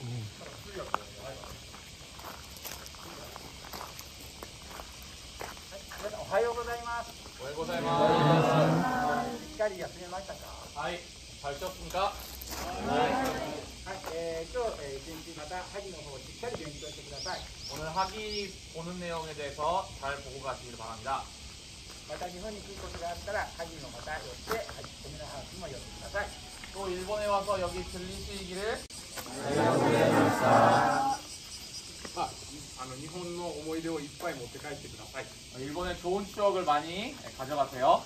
おはようございます。おはようございます。しっかり休めましたか？はい、잘 쉬었습니까? 今日一日また萩の方をしっかり勉強してください。 오늘 학이 보는 내용에 대해서 잘 보고 가시길 바랍니다. また日本に来ることがあったら萩のまた寄ってセミナーハウスにも寄ってください。 또 일본에 와서 여기 들리시기를 日本の思い出をいっぱい持って帰ってください。 일본의 좋은 추억을 많이 가져가세요.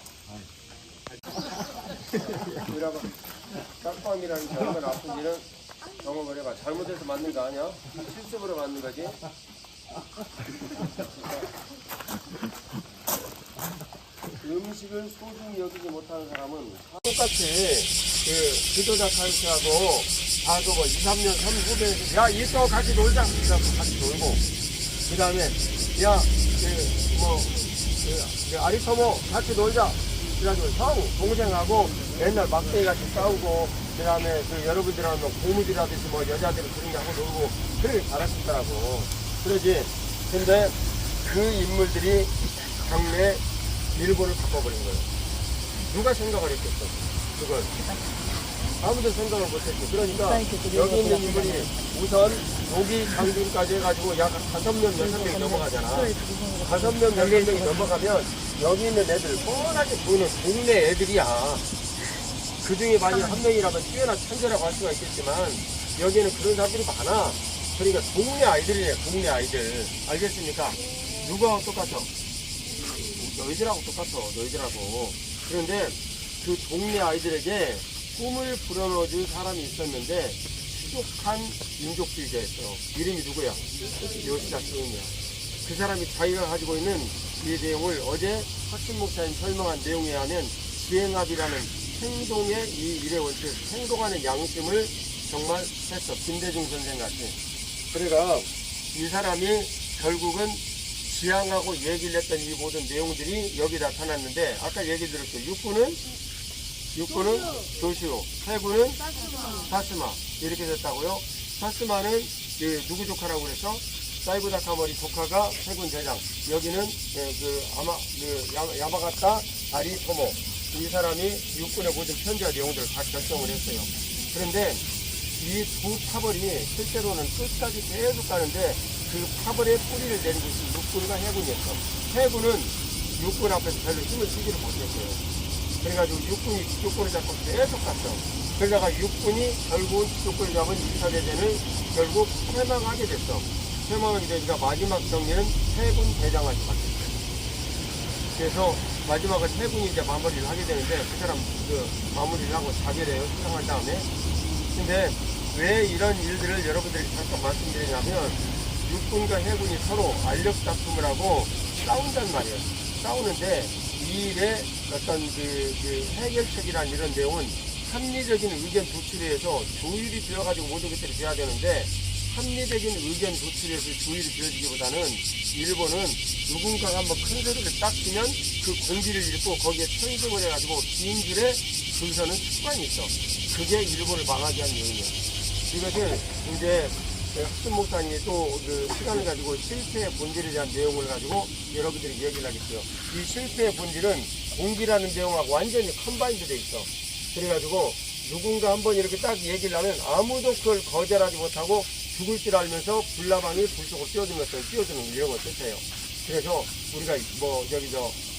여러분, 깜빵이라는 젊은 아픈 일은 경험을 해봐. 잘못해서 맞는 거 아니야? 실습으로 맞는 거지? 음식을 소중히 여기지 못하는 사람은 똑같이 지도자 사이트하고 다그 2, 3년, 3 후배에서 야, 이또 같이 놀자. 그래서 같이 놀고 그 다음에 야, 아리토모 같이 놀자. 그래가지고 형, 동생하고 맨날 막대기 같이 싸우고 그 다음에 여러분들하고 고무줄하듯이 여자들이 그런 게 하고 놀고 그렇게 잘하셨더라고. 그러지. 근데 그 인물들이 당내 일본을 바꿔버린 거예요. 누가 생각을 했겠어? 그걸. 아무도 생각을 못했죠. 그러니까 여기 있는 인물이 우선 여기 장군까지 해가지고 약 5명, 6명이 넘어가잖아. 5명, 6명이 넘어가면 여기 있는 애들 뻔하게 보이는 동네 애들이야. 그 중에 만약 한 명이라면 뛰어난 천재라고 할 수가 있겠지만 여기에는 그런 사람들이 많아. 그러니까 동네 아이들이네, 동네 아이들. 알겠습니까? 누구하고 똑같아? 너희들하고 똑같아, 너희들하고. 그런데 그 동네 아이들에게 꿈을 불어넣어준 사람이 있었는데 부족한 민족주의자였어. 이름이 누구야? 요시다 스님이야. 그 사람이 자기가 가지고 있는 이 내용을 어제 학신 목사님 설명한 내용에 의하면 지행합이라는 행동의 이 일의 원칙, 행동하는 양심을 정말 했어. 김대중 선생 같이. 그러니까 이 사람이 결국은 지향하고 얘기를 했던 이 모든 내용들이 여기 나타났는데 아까 얘기 들었죠. 육군은 조시오, 해군은 사스마 이렇게 됐다고요. 사스마는 누구 조카라고 그랬어? 사이브 다카모리 조카가 해군 대장. 여기는 야마가타 아리토모. 이 사람이 육군의 모든 편지와 내용들을 다 결정을 했어요. 그런데 이 두 파벌이 실제로는 끝까지 계속 가는데 그 파벌의 뿌리를 내린 것이 육군과 해군이었어. 해군은 육군 앞에서 별로 힘을 쓰지를 못했어요. 그래가지고 육군을 잡고 계속 갔어. 그러다가 육군이 결국 육군을 잡은 2차 대전을 결국 패망하게 됐어. 패망하게 되니까 마지막 정리는 해군 대장한테 맡겼어요. 그래서 마지막은 해군이 이제 마무리를 하게 되는데 그 사람 마무리를 하고 자결해요. 수상한 다음에. 근데 왜 이런 일들을 여러분들에게 잠깐 말씀드리냐면 육군과 해군이 서로 알력 다툼을 하고 싸운단 말이에요. 싸우는데 이 일의 어떤 해결책이란 이런 내용은 합리적인 의견 도출에서 조율이 되어가지고 모든 것들이 돼야 되는데 합리적인 의견 도출에서 조율이 되어지기보다는 일본은 누군가가 한번 큰 소리를 딱 치면 그 공기를 잃고 거기에 천승을 해가지고 긴 줄에 줄 서는 습관이 있어. 그게 일본을 망하게 한 요인이야. 이것을 이제 학습 목사님이 또 시간을 가지고 실패의 본질에 대한 내용을 가지고 여러분들이 얘기를 하겠어요. 이 실패의 본질은 공기라는 내용하고 완전히 컴바인드 돼 있어. 그래가지고 누군가 한번 이렇게 딱 얘기를 하면 아무도 그걸 거절하지 못하고 죽을 줄 알면서 불나방이 불 속으로 뛰어드는 이런 걸 뜻해요. 그래서 우리가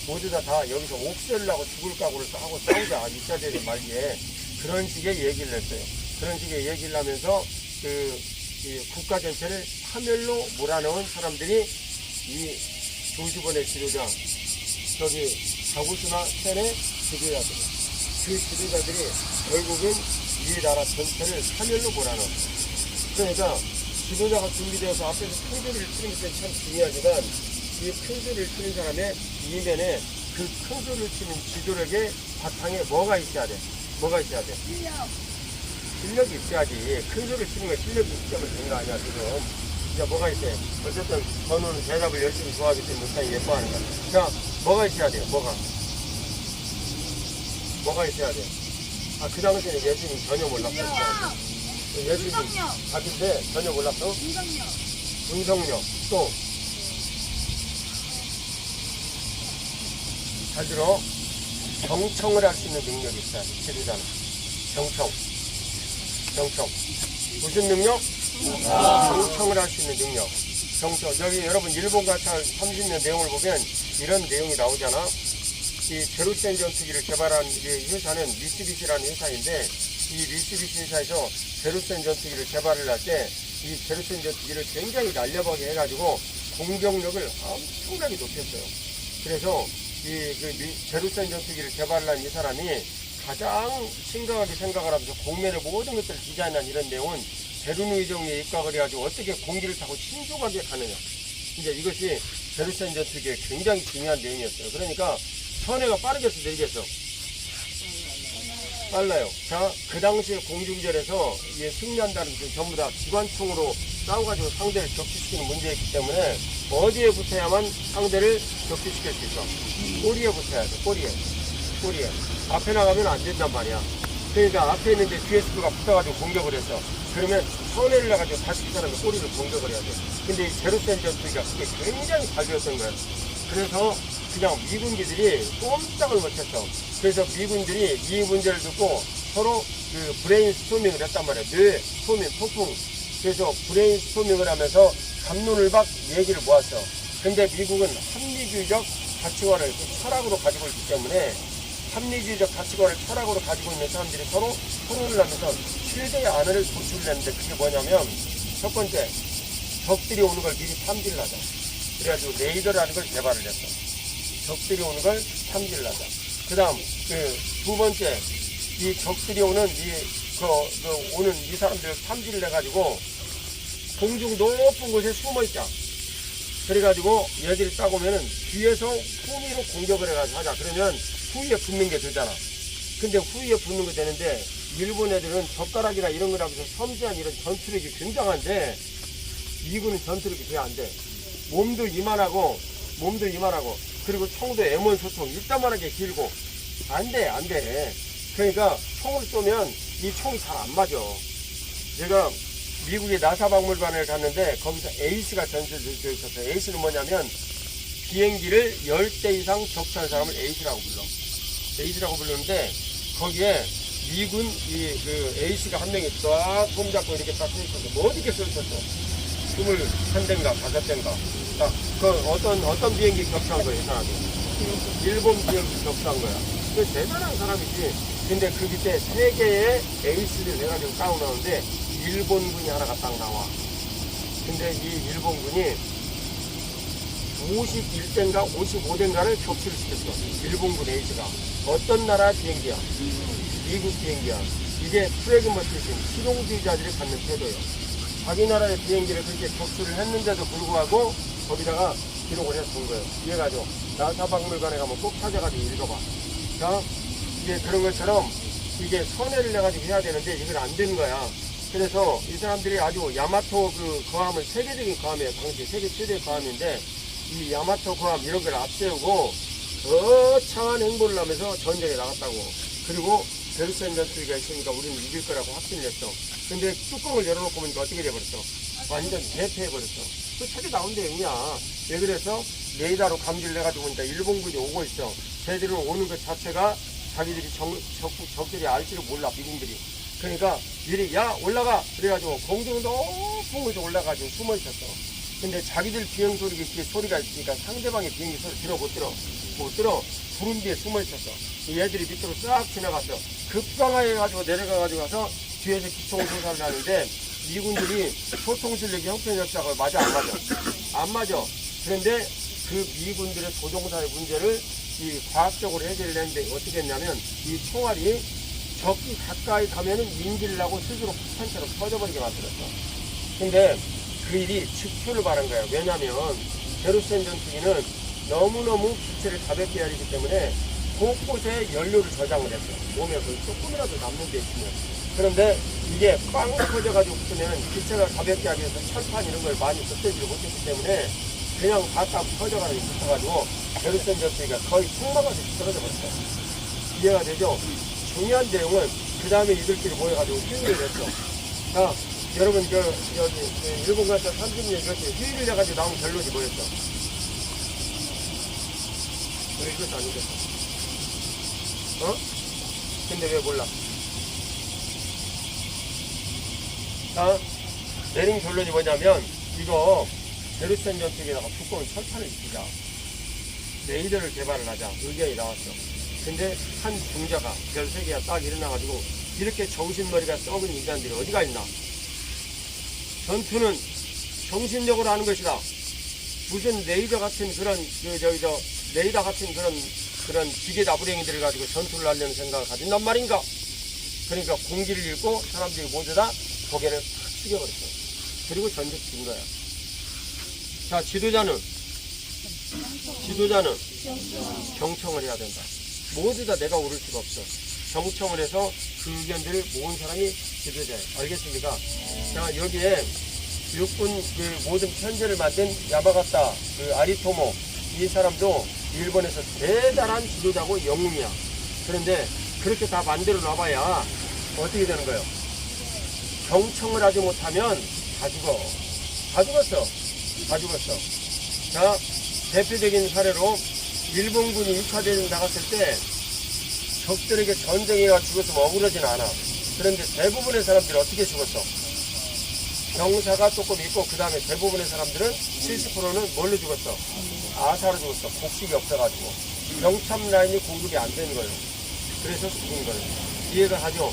모두 다 여기서 옥살라고 죽을 각오를 하고 싸우자. 2차 대전 말기에 그런 식의 얘기를 했어요. 그런 식의 얘기를 하면서 국가 전체를 파멸로 몰아넣은 사람들이 이 조지본의 지도자, 가고시마 센의 지도자들, 그 지도자들이 결국은 이 나라 전체를 파멸로 몰아넣었어요. 그러니까 지도자가 준비되어서 앞에서 큰 소리를 치는 게 참 중요하지만 이 큰 소리를 치는 사람의 이면에 그 큰 소리를 치는 지도력의 바탕에 뭐가 있어야 돼? 실력이 있어야지. 큰 소리를 치는 건 실력이 있으면 되는 거 아니야, 지금. 이제 뭐가 있어요? 어쨌든 전우는 대답을 열심히 좋아하기 때문에 목사님 예뻐하는 거야. 자, 뭐가 있어야 돼요? 뭐가 있어야 돼? 그 당시에는 예수님 전혀 몰랐어요. 예수님 답인데 전혀 몰랐어? 분석력. 또. 잘 들어. 경청을 할 수 있는 능력이 있어야 돼. 지도자는. 경청. 무슨 능력? 경청을 할 수 있는 능력. 경청. 여기 여러분 일본 가차 30년 내용을 보면 이런 내용이 나오잖아. 이 제로센 전투기를 개발한 이 회사는 미쓰비시라는 회사인데, 이 미쓰비시 회사에서 제로센 전투기를 개발을 할 때 이 제로센 전투기를 굉장히 날려버게 해가지고 공격력을 엄청나게 높였어요. 그래서 제로센 전투기를 개발한 이 사람이 가장 심각하게 생각을 하면서 공면의 모든 것들을 디자인한 이런 내용은 제루의정에 입각을 해가지고 어떻게 공기를 타고 신중하게 가느냐. 이제 이것이 제로센 전투기의 굉장히 중요한 내용이었어요. 그러니까 선해가 빠르겠어, 느리겠어? 빨라요. 자, 그 당시에 공중전에서 승리한다는 것은 전부 다 기관총으로 싸워가지고 상대를 격추시키는 문제였기 때문에 어디에 붙어야만 상대를 격추시킬 수 있어? 꼬리에 붙어야 돼, 꼬리에. 앞에 나가면 안 된단 말이야. 그러니까 앞에 있는데 뒤에 스크가 붙어가지고 공격을 했어. 그러면 선회를 나가지고 다시 그 사람의 꼬리를 공격을 해야 돼. 근데 이 제로센 전투기가 그게 굉장히 잘 되었던 거야. 그래서 그냥 미군기들이 꼼짝을 못했어. 그래서 미군들이 이 문제를 듣고 서로 그 브레인 스토밍을 했단 말이야. 뇌 스토밍, 폭풍. 그래서 브레인 스토밍을 하면서 갑론을박 얘기를 모았어. 근데 미국은 합리주의적 가치관을 철학으로 가지고 있기 때문에 합리주의적 가치관을 철학으로 가지고 있는 사람들이 서로 토론을 하면서 최대의 안을 도출했는데 그게 뭐냐면 첫 번째, 적들이 오는 걸 미리 탐지를 하자. 그래가지고 레이더라는 걸 개발을 했어. 적들이 오는 걸 탐지를 하자. 그 다음, 두 번째, 이 적들이 오는 오는 이 사람들을 탐지를 해가지고 공중 높은 곳에 숨어 있자. 그래가지고 얘들이 딱 오면은 뒤에서 후미로 공격을 해가지고 하자. 그러면 후위에 붙는 게 되잖아. 근데 후위에 붙는 거 되는데 일본 애들은 젓가락이나 이런 걸 하면서 섬세한 이런 전투력이 굉장한데 미군은 전투력이 돼 안 돼. 몸도 이만하고 그리고 총도 M1 소총 일단만하게 길고 안 돼. 그러니까 총을 쏘면 이 총이 잘 안 맞아. 제가 미국의 나사 박물관을 갔는데 거기서 에이스가 전시되어 있었어요. 에이스는 뭐냐면 비행기를 10대 이상 격추한 사람을 에이스라고 부르는데 거기에 미군 에이스가 한 명이 딱 손 잡고 이렇게 딱 서 있었어. 뭐 어떻게 서 있었어? 21대인가 5대인가. 딱 어떤 비행기 격추한 거야, 이 사람이. 일본 비행기 격추한 거야. 그 대단한 사람이지. 근데 그 밑에 3개의 에이스를 해가지고 싸우는데 일본군이 하나가 딱 나와. 근데 이 일본군이 51대인가 55대인가를 격추를 시켰어. 일본군 에이스가. 어떤 나라 비행기야? 미국 비행기야. 이게 프래그마티즘, 실용주의자들이 갖는 태도예요. 자기 나라의 비행기를 그렇게 격추를 했는데도 불구하고 거기다가 기록을 해서 본 거예요. 이해가지고 나사 박물관에 가면 꼭 찾아가지고 읽어봐. 자, 이게 그런 것처럼 이게 선회를 해가지고 해야 되는데 이건 안 되는 거야. 그래서 이 사람들이 아주 야마토 거함을 세계적인 거함이에요. 당시 세계 최대 거함인데 이 야마토 거함 이런 걸 앞세우고 거창한 행보를 하면서 전쟁에 나갔다고. 그리고 제루센 전투기가 있으니까 우리는 이길 거라고 확신을 했어. 근데 뚜껑을 열어놓고 보니까 어떻게 돼버렸어? 완전 대패해버렸어. 그 책에 나온 내용이야. 왜 그래서? 레이더로 감지를 해가지고 보니까 일본군이 오고 있어. 쟤들은 오는 것 자체가 자기들이 적들이 알지를 몰라, 미군들이. 그러니까 미리 야 올라가 그래가지고 공중 높은 곳에 올라가지고 숨어 있었어. 근데 자기들 비행 소리가 있으니까 상대방의 비행기 소리 못 들어. 구름 뒤에 숨어 있었어. 얘들이 밑으로 싹 지나갔어. 급강하해가지고 내려가가지고 가서 뒤에서 기총소사를 하는데 미군들이 소통 실력이 형편없다고 맞아 안 맞아? 안 맞아. 그런데 그 미군들의 조종사의 문제를 이 과학적으로 해결을 했는데 어떻게 했냐면 이 총알이 적이 가까이 가면은 인지를 하고 스스로 폭탄처럼 터져버리게 만들었어. 근데 그 일이 즉표를 바란 거야. 왜냐면 제루센 전투기는 너무너무 기체를 가볍게 하기 때문에 곳곳에 연료를 저장을 했어. 몸에 조금이라도 남는 데 있으면. 그런데 이게 빵 터져가지고 붙으면 기체가 가볍게 하기 위해서 철판 이런 걸 많이 덧대지를 못했기 때문에 그냥 바깥 터져가지고 붙어가지고 제루센 전투기가 거의 폭망하듯이 떨어져 버렸어. 이해가 되죠? 중요한 내용은 그 다음에 이들끼리 모여가지고 회의를 했어. 자, 여러분, 여기, 일본 가서 30년 이렇게 휴일을 내가지고 나온 결론이 뭐였어? 이것도 아니겠어. 어? 근데 왜 몰라? 자, 내린 결론이 뭐냐면, 이거, 베르센 전투기에다가 두꺼운 철판을 입히자. 레이더를 개발을 하자. 의견이 나왔어. 근데 한 중자가 별 3개가 딱 일어나가지고, 이렇게 정신머리가 썩은 인간들이 어디가 있나? 전투는 정신력으로 하는 것이다. 무슨 레이더 같은 그런, 레이더 같은 그런 기계 나부랭이들을 가지고 전투를 하려는 생각을 가진단 말인가? 그러니까 공기를 읽고 사람들이 모두 다 고개를 탁 숙여버렸어. 그리고 전쟁 진 거야. 자, 지도자는 경청을 해야 된다. 모두 다 내가 오를 수가 없어. 경청을 해서 그 의견들을 모은 사람이 지도자예요. 알겠습니까? 자, 여기에 육군 그 모든 편제를 만든 야마가타 그 아리토모 이 사람도 일본에서 대단한 지도자고 영웅이야. 그런데 그렇게 다 만들어 놔봐야 어떻게 되는 거예요? 경청을 하지 못하면 다 죽어. 다 죽었어. 다 죽었어. 자, 대표적인 사례로 일본군이 2차 대전 나갔을 때 적들에게 전쟁에가 죽었으면 억울하진 않아. 그런데 대부분의 사람들이 어떻게 죽었어? 병사가 조금 있고 그 다음에 대부분의 사람들은 70%는 뭘로 죽었어? 아사로 죽었어. 곡식이 없어가지고. 병참 라인이 공급이 안 되는 거예요. 그래서 죽은 거예요. 이해가 가죠?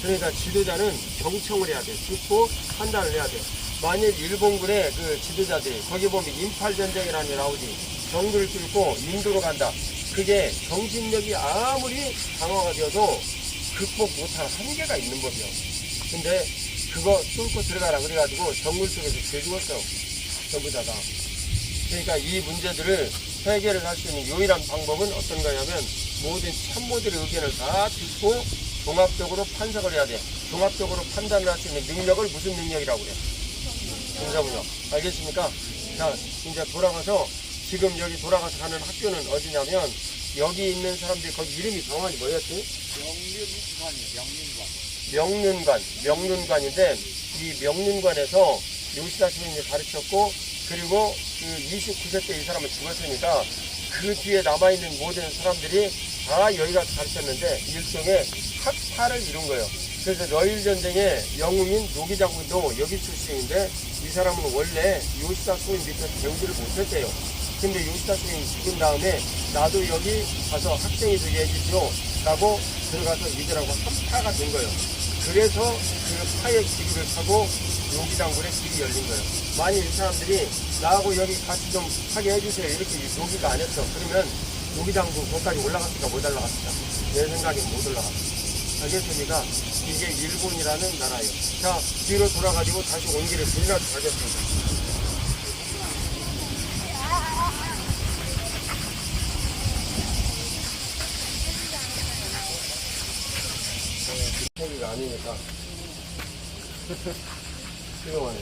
그러니까 지도자는 경청을 해야 돼. 듣고 판단을 해야 돼. 만일 일본군의 그 지도자들이 거기 보면 인팔전쟁이라는 게 나오지. 정글을 뚫고 인도로 간다. 그게 정신력이 아무리 강화가 되어도 극복 못할 한계가 있는 법이요. 근데 그거 뚫고 들어가라 그래가지고 정글 속에서 죄 죽었어. 전부 다가. 그러니까 이 문제들을 해결을 할 수 있는 유일한 방법은 어떤 거냐면 모든 참모들의 의견을 다 듣고 종합적으로 판석을 해야 돼. 종합적으로 판단을 할 수 있는 능력을 무슨 능력이라고 그래? 군사분력. 알겠습니까? 자, 이제 돌아가서 지금 여기 돌아가서 가는 학교는 어디냐면 여기 있는 사람들이 거기 이름이 병원이 뭐였지? 명륜관인데 이 명륜관에서 요시다 스님이 가르쳤고 그리고 그 29세 때 이 사람은 죽었으니까 그 뒤에 남아있는 모든 사람들이 다 여기 가서 가르쳤는데 일종의 학파를 이룬 거예요. 그래서 러일전쟁의 영웅인 노기장군도 여기 출신인데 이 사람은 원래 요시다 스님 밑에서 배우지를 못했대요. 근데 요시다 스님이 죽은 다음에 나도 여기 가서 학생이 되게 해주죠 라고 들어가서 이들하고 한파가 된 거예요. 그래서 그 파의 기류를 타고 요기장군의 길이 열린 거예요. 만일 이 사람들이 나하고 여기 같이 좀 하게 해주세요 이렇게 요기가 안 했어. 그러면 요기장군 거기까지 올라갔을까 못 올라갔을까? 내 생각엔 못 올라갔어. 알겠습니까? 이게 일본이라는 나라예요. 자, 뒤로 돌아가지고 다시 온 길에 우리나라 가겠습니다. 가 아니니까 훌륭하네.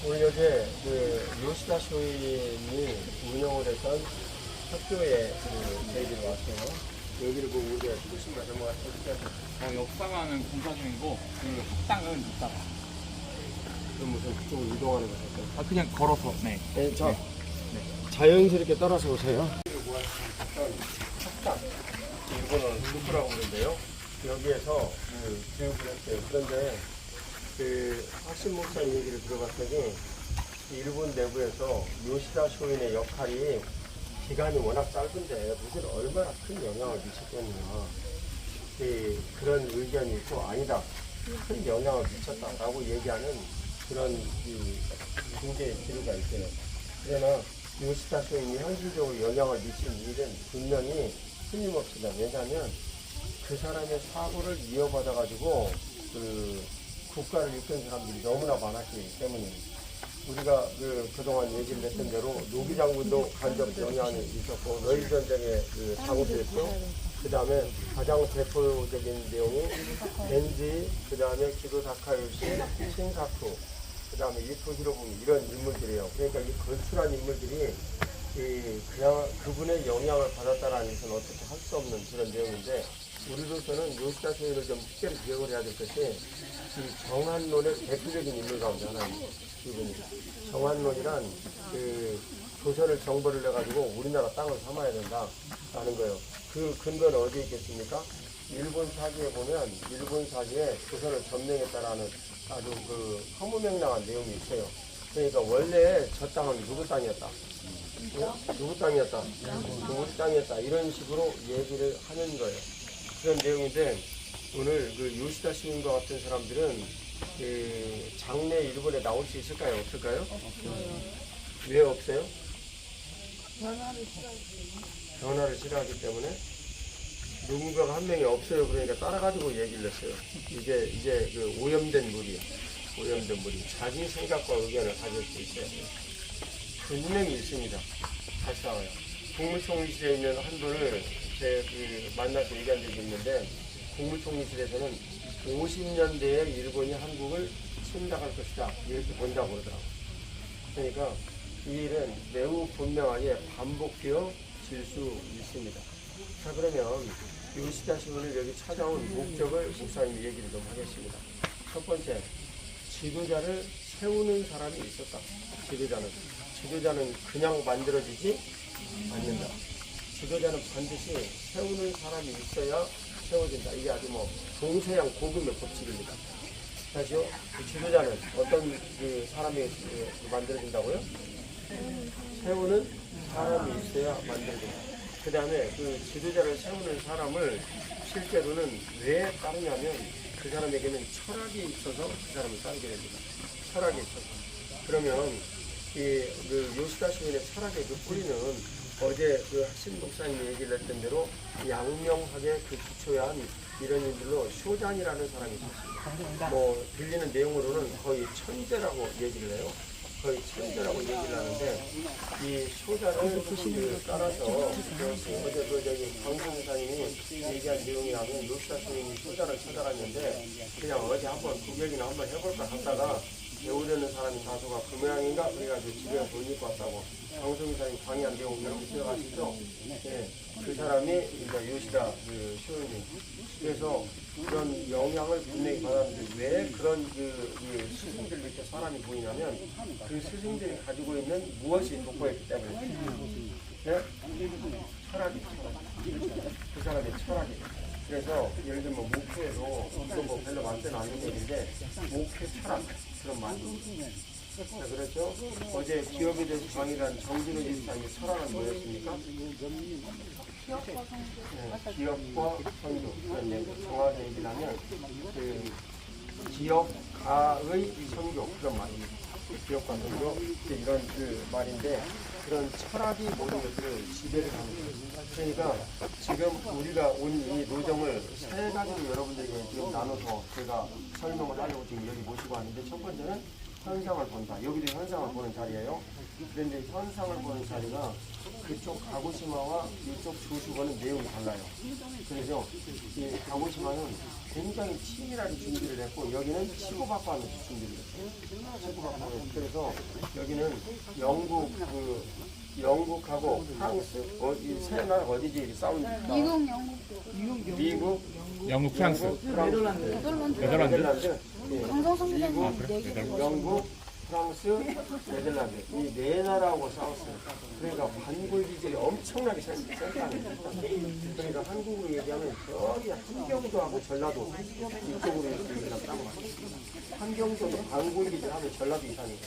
오늘 여기 그 요시다 쇼인이 운영을 했던 학교에 그 저희들이 왔어요. 여기를 보고 우리가 조금씩만 넘어갔을 역사관은 공사 중이고 그리고 학당은 있다가. 그럼 무슨 그쪽으로 이동하는 거죠? 그냥 걸어서. 네. 네, 자, 자연스럽게 따라서 오세요. 학당, 일본어는 누구라고 그러는데요. 여기에서 그 교육을 했어요. 그런데 그 학신 목사님 얘기를 들어봤더니 일본 내부에서 요시다 쇼인의 역할이 기간이 워낙 짧은데 무슨 얼마나 큰 영향을 미쳤겠느냐 그런 의견이 있고 아니다 큰 영향을 미쳤다라고 얘기하는 그런 굉장히 기류가 있어요. 그러나 요시다 쇼인이 현실적으로 영향을 미친 일은 분명히 틀림없습니다. 왜냐하면 그 사람의 사고를 이어받아가지고 그 국가를 이끈 사람들이 너무나 많았기 때문에 우리가 그동안 얘기를 했던 대로 노기 장군도 간접 영향이 있었고 러일 전쟁의 그 장수였죠. 그 다음에 가장 대표적인 내용이 겐지, 그 다음에 기도 다카요시, 신사쿠, 그 다음에 이토 히로부미 이런 인물들이에요. 그러니까 이 걸출한 인물들이 그냥 그분의 영향을 받았다라는 것은 어떻게 할 수 없는 그런 내용인데 우리로서는 요시다 시인을 좀 특별히 기억을 해야 될 것이 이 정한론의 대표적인 인물 가운데 하나입니다. 이분이 정한론이란 그 조선을 정벌을 해가지고 우리나라 땅을 삼아야 된다라는 거예요. 그 근거는 어디에 있겠습니까? 일본 사기에 보면 일본 사기에 조선을 점령했다라는 아주 그 허무맹랑한 내용이 있어요. 그러니까 원래 저 땅은 누구 땅이었다? 누구 땅이었다? 우리 땅이었다. 이런 식으로 얘기를 하는 거예요. 그런 내용인데 오늘 그 요시다 시인과 같은 사람들은 그 장래 일본에 나올 수 있을까요? 없을까요? 왜 없어요? 변화를 싫어하기 때문에 누군가가 한 명이 없어요. 그러니까 따라가지고 얘기를 했어요. 이제 그 오염된 물이 자기 생각과 의견을 가질 수 있어요. 분명히 있습니다. 발상하여. 국무총리실에 있는 한 분을 만나서 얘기한 적이 있는데 국무총리실에서는 50년대에 일본이 한국을 침략할 것이다 이렇게 본다고 그러더라고요. 그러니까 이 일은 매우 분명하게 반복되어 질 수 있습니다. 자, 그러면 요시다 시인을 여기 찾아온 목적을 목사님이 얘기를 좀 하겠습니다. 첫 번째, 지도자를 세우는 사람이 있었다. 지도자는 그냥 만들어지지 않는다. 지도자는 반드시 세우는 사람이 있어야 세워진다. 이게 아주 동서양 고금의 법칙입니다. 다시요, 그 지도자는 어떤 그 사람이 만들어진다고요? 세우는 사람이 있어야 만들어진다. 그 다음에 그 지도자를 세우는 사람을 실제로는 왜 따르냐면 그 사람에게는 철학이 있어서 그 사람을 따르게 됩니다. 철학이 있어서. 그러면 그 요시다 시인의 철학의 그 뿌리는 어제 그 신 목사님이 얘기를 했던 대로 양명학의 그 기초한 이런 인들로 쇼잔이라는 사람이 있었습니다. 들리는 내용으로는 거의 천재라고 얘기를 해요. 거의 천재라고 얘기를 하는데 이 쇼자를 따라서 어제 저기 방송사님이 얘기한 내용이라면 요시다 시인이 쇼자를 찾아갔는데 그냥 어제 한번 구경이나 한번 해볼까 하다가 배우려는 사람이 다소가 그 모양인가 그래가지고 집에 못 입고 왔다고 방송사님 강의한 내용 여러분 기억하시죠? 네, 그 사람이 이제 요시다 그 시인이 그래서 그런 영향을 분명히 받았는데 왜 그런 그 스승들 밑에 사람이 보이냐면 그 스승들이 가지고 있는 무엇이 돋보였기 때문에 네? 철학이 그 사람의 철학이 그래서 예를 들면 목회도 이거 별로 많지는 않는 얘기인데 목회 철학 그런 말이 자, 그렇죠? 어제 기업에 대해서 강의한 정진호 집사님의 철학은 뭐였습니까? 네, 기업과 선교 그런 얘기 정확하게 얘기를 하면 그 기업가의 선교 그런 말입니다. 기업과 선교 이런 그 말인데 그런 철학이 모든 것들을 지배를 하는 거예요. 그러니까 지금 우리가 온 이 노정을 세 가지로 여러분들에게 지금 나눠서 제가 설명을 하려고 지금 여기 모시고 왔는데 첫 번째는 현상을 본다. 여기도 현상을 보는 자리예요. 그런데 현상을 보는 자리가 그쪽 가고시마와 이쪽 조슈거는 내용이 달라요. 그래서 이 가고시마는 굉장히 치밀하게 준비를 했고 여기는 치고받고 하면서 준비를 했어요. 치고받고 하면서 그래서 여기는 영국하고 프랑스 이 세 나라 어디지 싸우니까 미국, 영국, 프랑스, 네덜란드, 미국, 영국, 프랑스, 네덜란드 이 네 나라하고 싸웠어요. 그러니까 반골 기질이 엄청나게 센다는 거예요. 그러니까 한국으로 얘기하면 저기 함경도하고 전라도 이쪽으로 얘기하면 딱 맞아요. 함경도도 반골 기질 하면 전라도 이상이에요.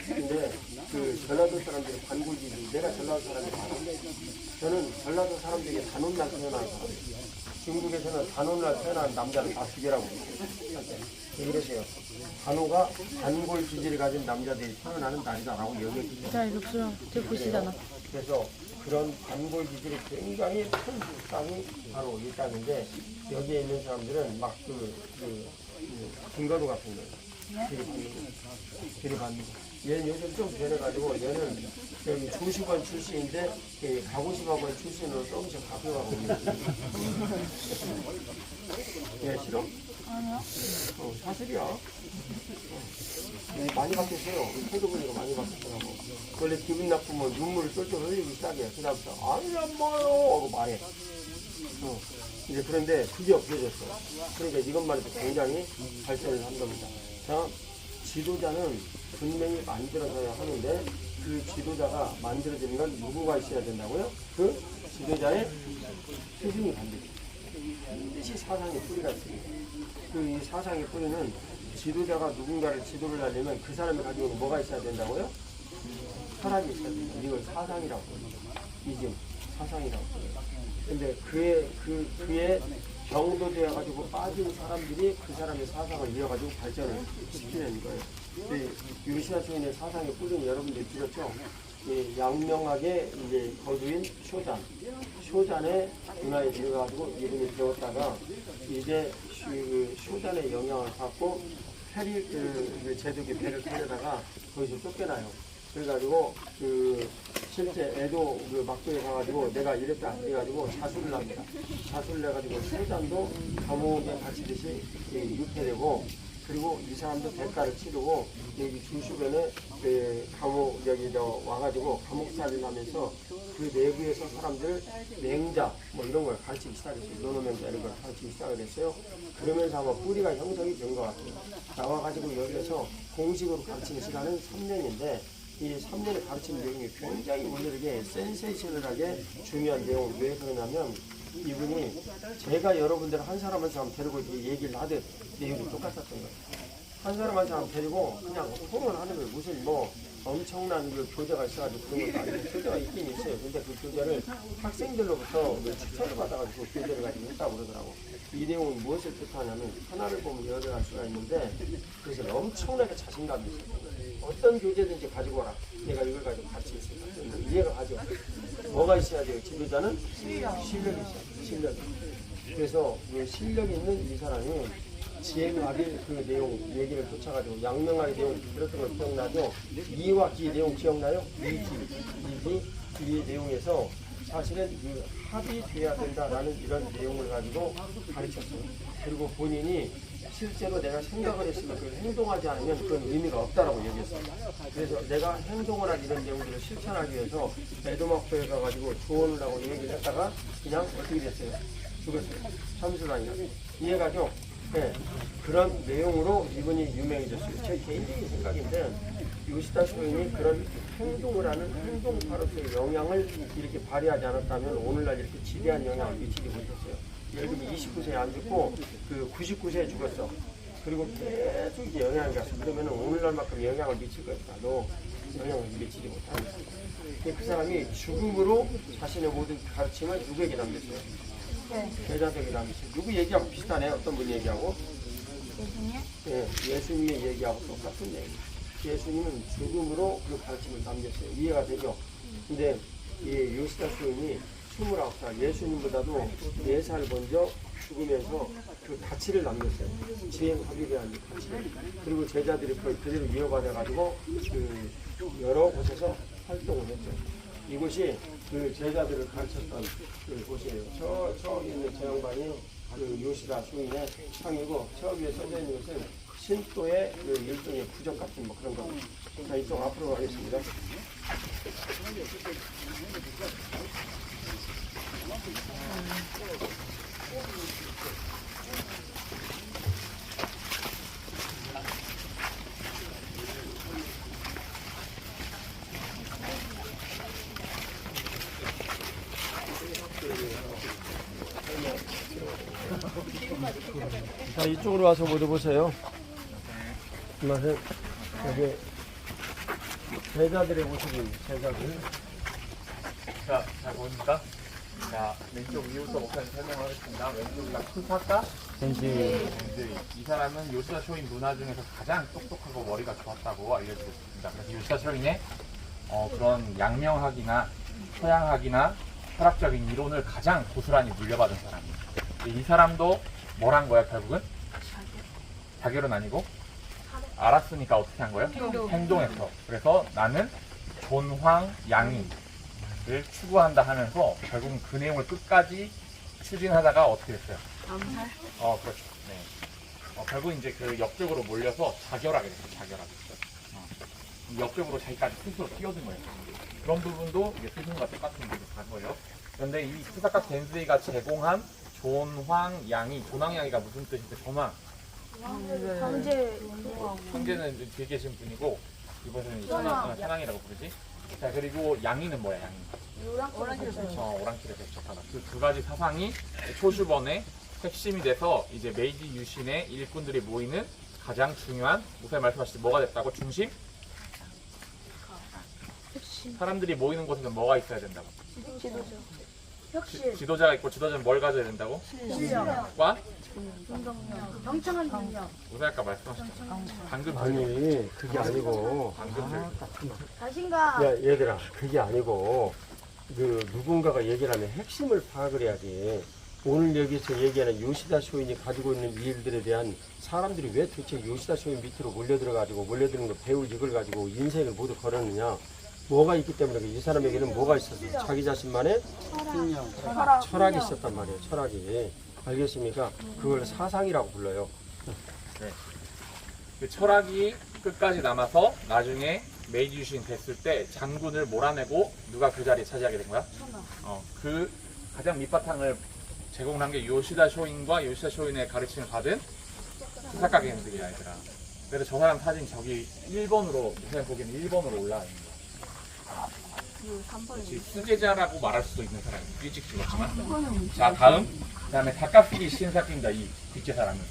근데 그 전라도 사람들이 반골 기질 내가 전라도 사람이 많아. 저는 전라도 사람들에게 단오날 태어난 사람이에요. 중국에서는 단오날 태어난 남자를 다 죽이라고 왜 그러세요? 단오가 단골 기질을 가진 남자들이 태어나는 날이다라고 여겼기 때문에 보시잖아. 그래서 그런 단골 기질이 굉장히 큰 땅이 바로 이 땅인데 여기에 있는 사람들은 막 증거로 같은 거예요. 들이받는 거. 얘는 요즘 좀 변해가지고 얘는 여기 조시관 출신인데 가고시마관 출신으로 조금씩 바뀌어가고 있는 거예요. 얘 싫어? 아니요. 사실이야. 많이 바뀌었어요. 태도 보니까 많이 바뀌었더라고. 원래 기분 나쁘면 눈물을 쫄쫄 흘리기 시작해. 그 다음부터 아니 엄마요 하고 말해. 이제 그런데 그게 없어졌어. 그러니까 이것만 해도 굉장히 발전을 한 겁니다. 자, 지도자는 분명히 만들어져야 하는데 그 지도자가 만들어지는 건 누구가 있어야 된다고요? 그 지도자의 표준이 반드시 사상의 뿌리가 있습니다. 그 이 사상의 뿌리는 지도자가 누군가를 지도를 하려면 그 사람이 가지고 있는 뭐가 있어야 된다고요? 철학이 있어야 된다. 이걸 사상이라고 합니다. 이즘 사상이라고 합니다. 근데 그의 병도되어 가지고 빠진 사람들이 그 사람의 사상을 이어가지고 발전을 시키는 거예요. 요시다 쇼인의 사상의 뿌리는 여러분들이 들었죠? 양명하게 이제 거두인 쇼잔의 문화에 들어가지고 이분이 배웠다가 이제 쇼잔의 영향을 받고 페리 제독의 배를 타려다가 거기서 쫓겨나요. 그래가지고 실제 에도 막도에 가가지고 내가 이랬다 해가지고 자수를 합니다. 자수를 해가지고 쇼잔도 감옥에 갇히듯이 유폐되고, 그리고 이 사람도 대가를 치르고 여기 주주변에 감옥 여기 와가지고 감옥살이를 하면서 그 내부에서 사람들 맹자 뭐 이런 걸 가르치기 시작했어요. 논어맹자 이런 걸 가르치기 시작을 했어요. 그러면서 아마 뿌리가 형성이 된 것 같아요. 나와가지고 여기에서 공식으로 가르치는 시간은 3년인데 이 3년의 가르치는 내용이 굉장히 오늘에게 센세이셔널하게 중요한 내용. 왜 그러냐면 이분이 제가 여러분들 한 사람 한 사람 데리고 얘기를 하듯 내용이 똑같았던 거예요. 한 사람 한 사람 데리고 그냥 통을 하는 거예요. 무슨 뭐 엄청난 교재가 있어가지고 그런 것도 아니고 교재가 있긴 있어요. 근데 그 교재를 학생들로부터 추천을 받아가지고 교재를 가지고 했다고 그러더라고. 이 내용은 무엇을 뜻하냐면 하나를 보면 열을 할 수가 있는데 그래서 엄청나게 자신감이 있어요. 어떤 교재든지 가지고 와라. 내가 이걸 가지고 같이 있으니까 이해가 가죠. 뭐가 있어야 돼요? 지도자는 실력이 있어요. 실력이. 그래서 그 실력 있는 이 사람이 지행하길 그 내용 얘기를 쫓아가지고 양명하게 내용 들었던 걸 기억나죠? 이와 기 내용 기억나요? 이 내용에서 사실은 그 합의돼야 된다라는 이런 내용을 가지고 가르쳤어요. 그리고 본인이 실제로 내가 생각을 했으면 그걸 행동하지 않으면 그건 의미가 없다라고 얘기했어요. 그래서 내가 행동을 한 이런 내용들을 실천하기 위해서 에도막도에 가가지고 조언을 하고 얘기를 했다가 그냥 어떻게 됐어요? 죽었어요. 참수당이라고. 이해가죠? 네. 그런 내용으로 이분이 유명해졌어요. 제 개인적인 생각인데 요시다 쇼인이 그런 행동을 하는 행동파로서의 영향을 이렇게 발휘하지 않았다면 오늘날 이렇게 지대한 영향을 미치지 못했어요. 예를 들면 29세에 안 죽고 99세에 죽었어. 그리고 계속 이제 영향을 갔어. 그러면 오늘날만큼 영향을 미칠 것이다. 너 영향을 미치지 못하는 거야. 그 사람이 죽음으로 자신의 모든 가르침을 누구에게 남겼어요? 제자들에게 남겼어요. 누구 얘기하고 비슷하네. 어떤 분 얘기하고? 네, 예수님의 얘기하고 똑같은 얘기. 예수님은 죽음으로 그 가르침을 남겼어요. 이해가 되죠? 근데 이 요시다 쇼인이 29살, 예수님보다도 4살 먼저 죽으면서 그 가치를 남겼어요. 지행합의라는 가치를. 그리고 제자들이 그걸 그대로 이어받아가지고 여러 곳에서 활동을 했죠. 이곳이 그 제자들을 가르쳤던 그 곳이에요. 저기 있는 저 양반이 그 요시다 쇼인의 상이고, 저 위에 써져 있는 것은 신도의 그 일종의 부적 같은 뭐 그런 겁니다. 자, 이쪽 앞으로 가겠습니다. 자, 이쪽으로 와서 모두 보세요. 이맛은 여기 제자들의 모습입니다. 제자들. 자, 잘 보입니까? 자, 왼쪽 위부터 목사님 설명하겠습니다. 왼쪽이 풀파카 벤지. 이 사람은 요시다 쇼인 문화 중에서 가장 똑똑하고 머리가 좋았다고 알려지고 있습니다. 그래서 요시다 쇼인의 그런 양명학이나 서양학이나 철학적인 이론을 가장 고스란히 물려받은 사람이에요. 이 사람도 뭘 한 거야, 결국은? 자결은 아니고? 알았으니까 어떻게 한 거예요? 행동했어. 그래서 나는 존황 양의를 추구한다 하면서 결국은 그 내용을 끝까지 추진하다가 어떻게 됐어요? 암살? 그렇죠. 네. 결국 이제 그 역적으로 몰려서 자결하게 됐어요. 자결하게 됐어요. 역적으로 자기까지 스스로 뛰어든 거예요. 그런 부분도 이제 스승과 똑같은 게 가고요. 그런데 이 쿠사카 겐스이가 제공한 존황양이, 존황양이가 무슨 뜻인데 존황? 황제는 뒤에 계신 분이고 이번에는 천황이라고 부르지. 자, 그리고 양이는 뭐야? 양이 오랑캐를 배척하다. 그 두 가지 사상이 초슈번의 핵심이 돼서 이제 메이지 유신의 일꾼들이 모이는 가장 중요한, 목사님 말씀하실 때 뭐가 됐다고? 중심? 사람들이 모이는 곳에는 뭐가 있어야 된다고? 지도자가 있고, 지도자는 뭘 가져야 된다고? 과? 경청한 능력. 목사님 아까 말씀하셨잖아요. 방금 아니 그게 아니고 자신감. 야 얘들아 그게 아니고 그 누군가가 얘기를 하면 핵심을 파악을 해야지. 오늘 여기서 얘기하는 요시다 쇼인이 가지고 있는 이 일들에 대한 사람들이 왜 도대체 요시다 쇼인 밑으로 몰려드는 거 배울 이걸 가지고 인생을 모두 걸었느냐. 뭐가 있기 때문에 이 사람에게는 뭐가 있었어? 자기 자신만의 철학이 있었단 말이에요. 철학이. 알겠습니까? 그걸 사상이라고 불러요. 그 철학이 끝까지 남아서 나중에 메이지 유신 됐을 때 장군을 몰아내고 누가 그 자리에 차지하게 된 거야? 그 가장 밑바탕을 제공한 게 요시다 쇼인과 요시다 쇼인의 가르침을 받은 쿠사카 겐스이야, 얘들아. 그래서 저 사람 사진 저기 1번으로, 그냥 보기에는 1번으로 올라와 있는 거야. 그렇지, 수제자라고 말할 수도 있는 사람이 일찍 죽었지만. 자, 다음에 다카스기 신사키입니다. 이 뒷째 사람은.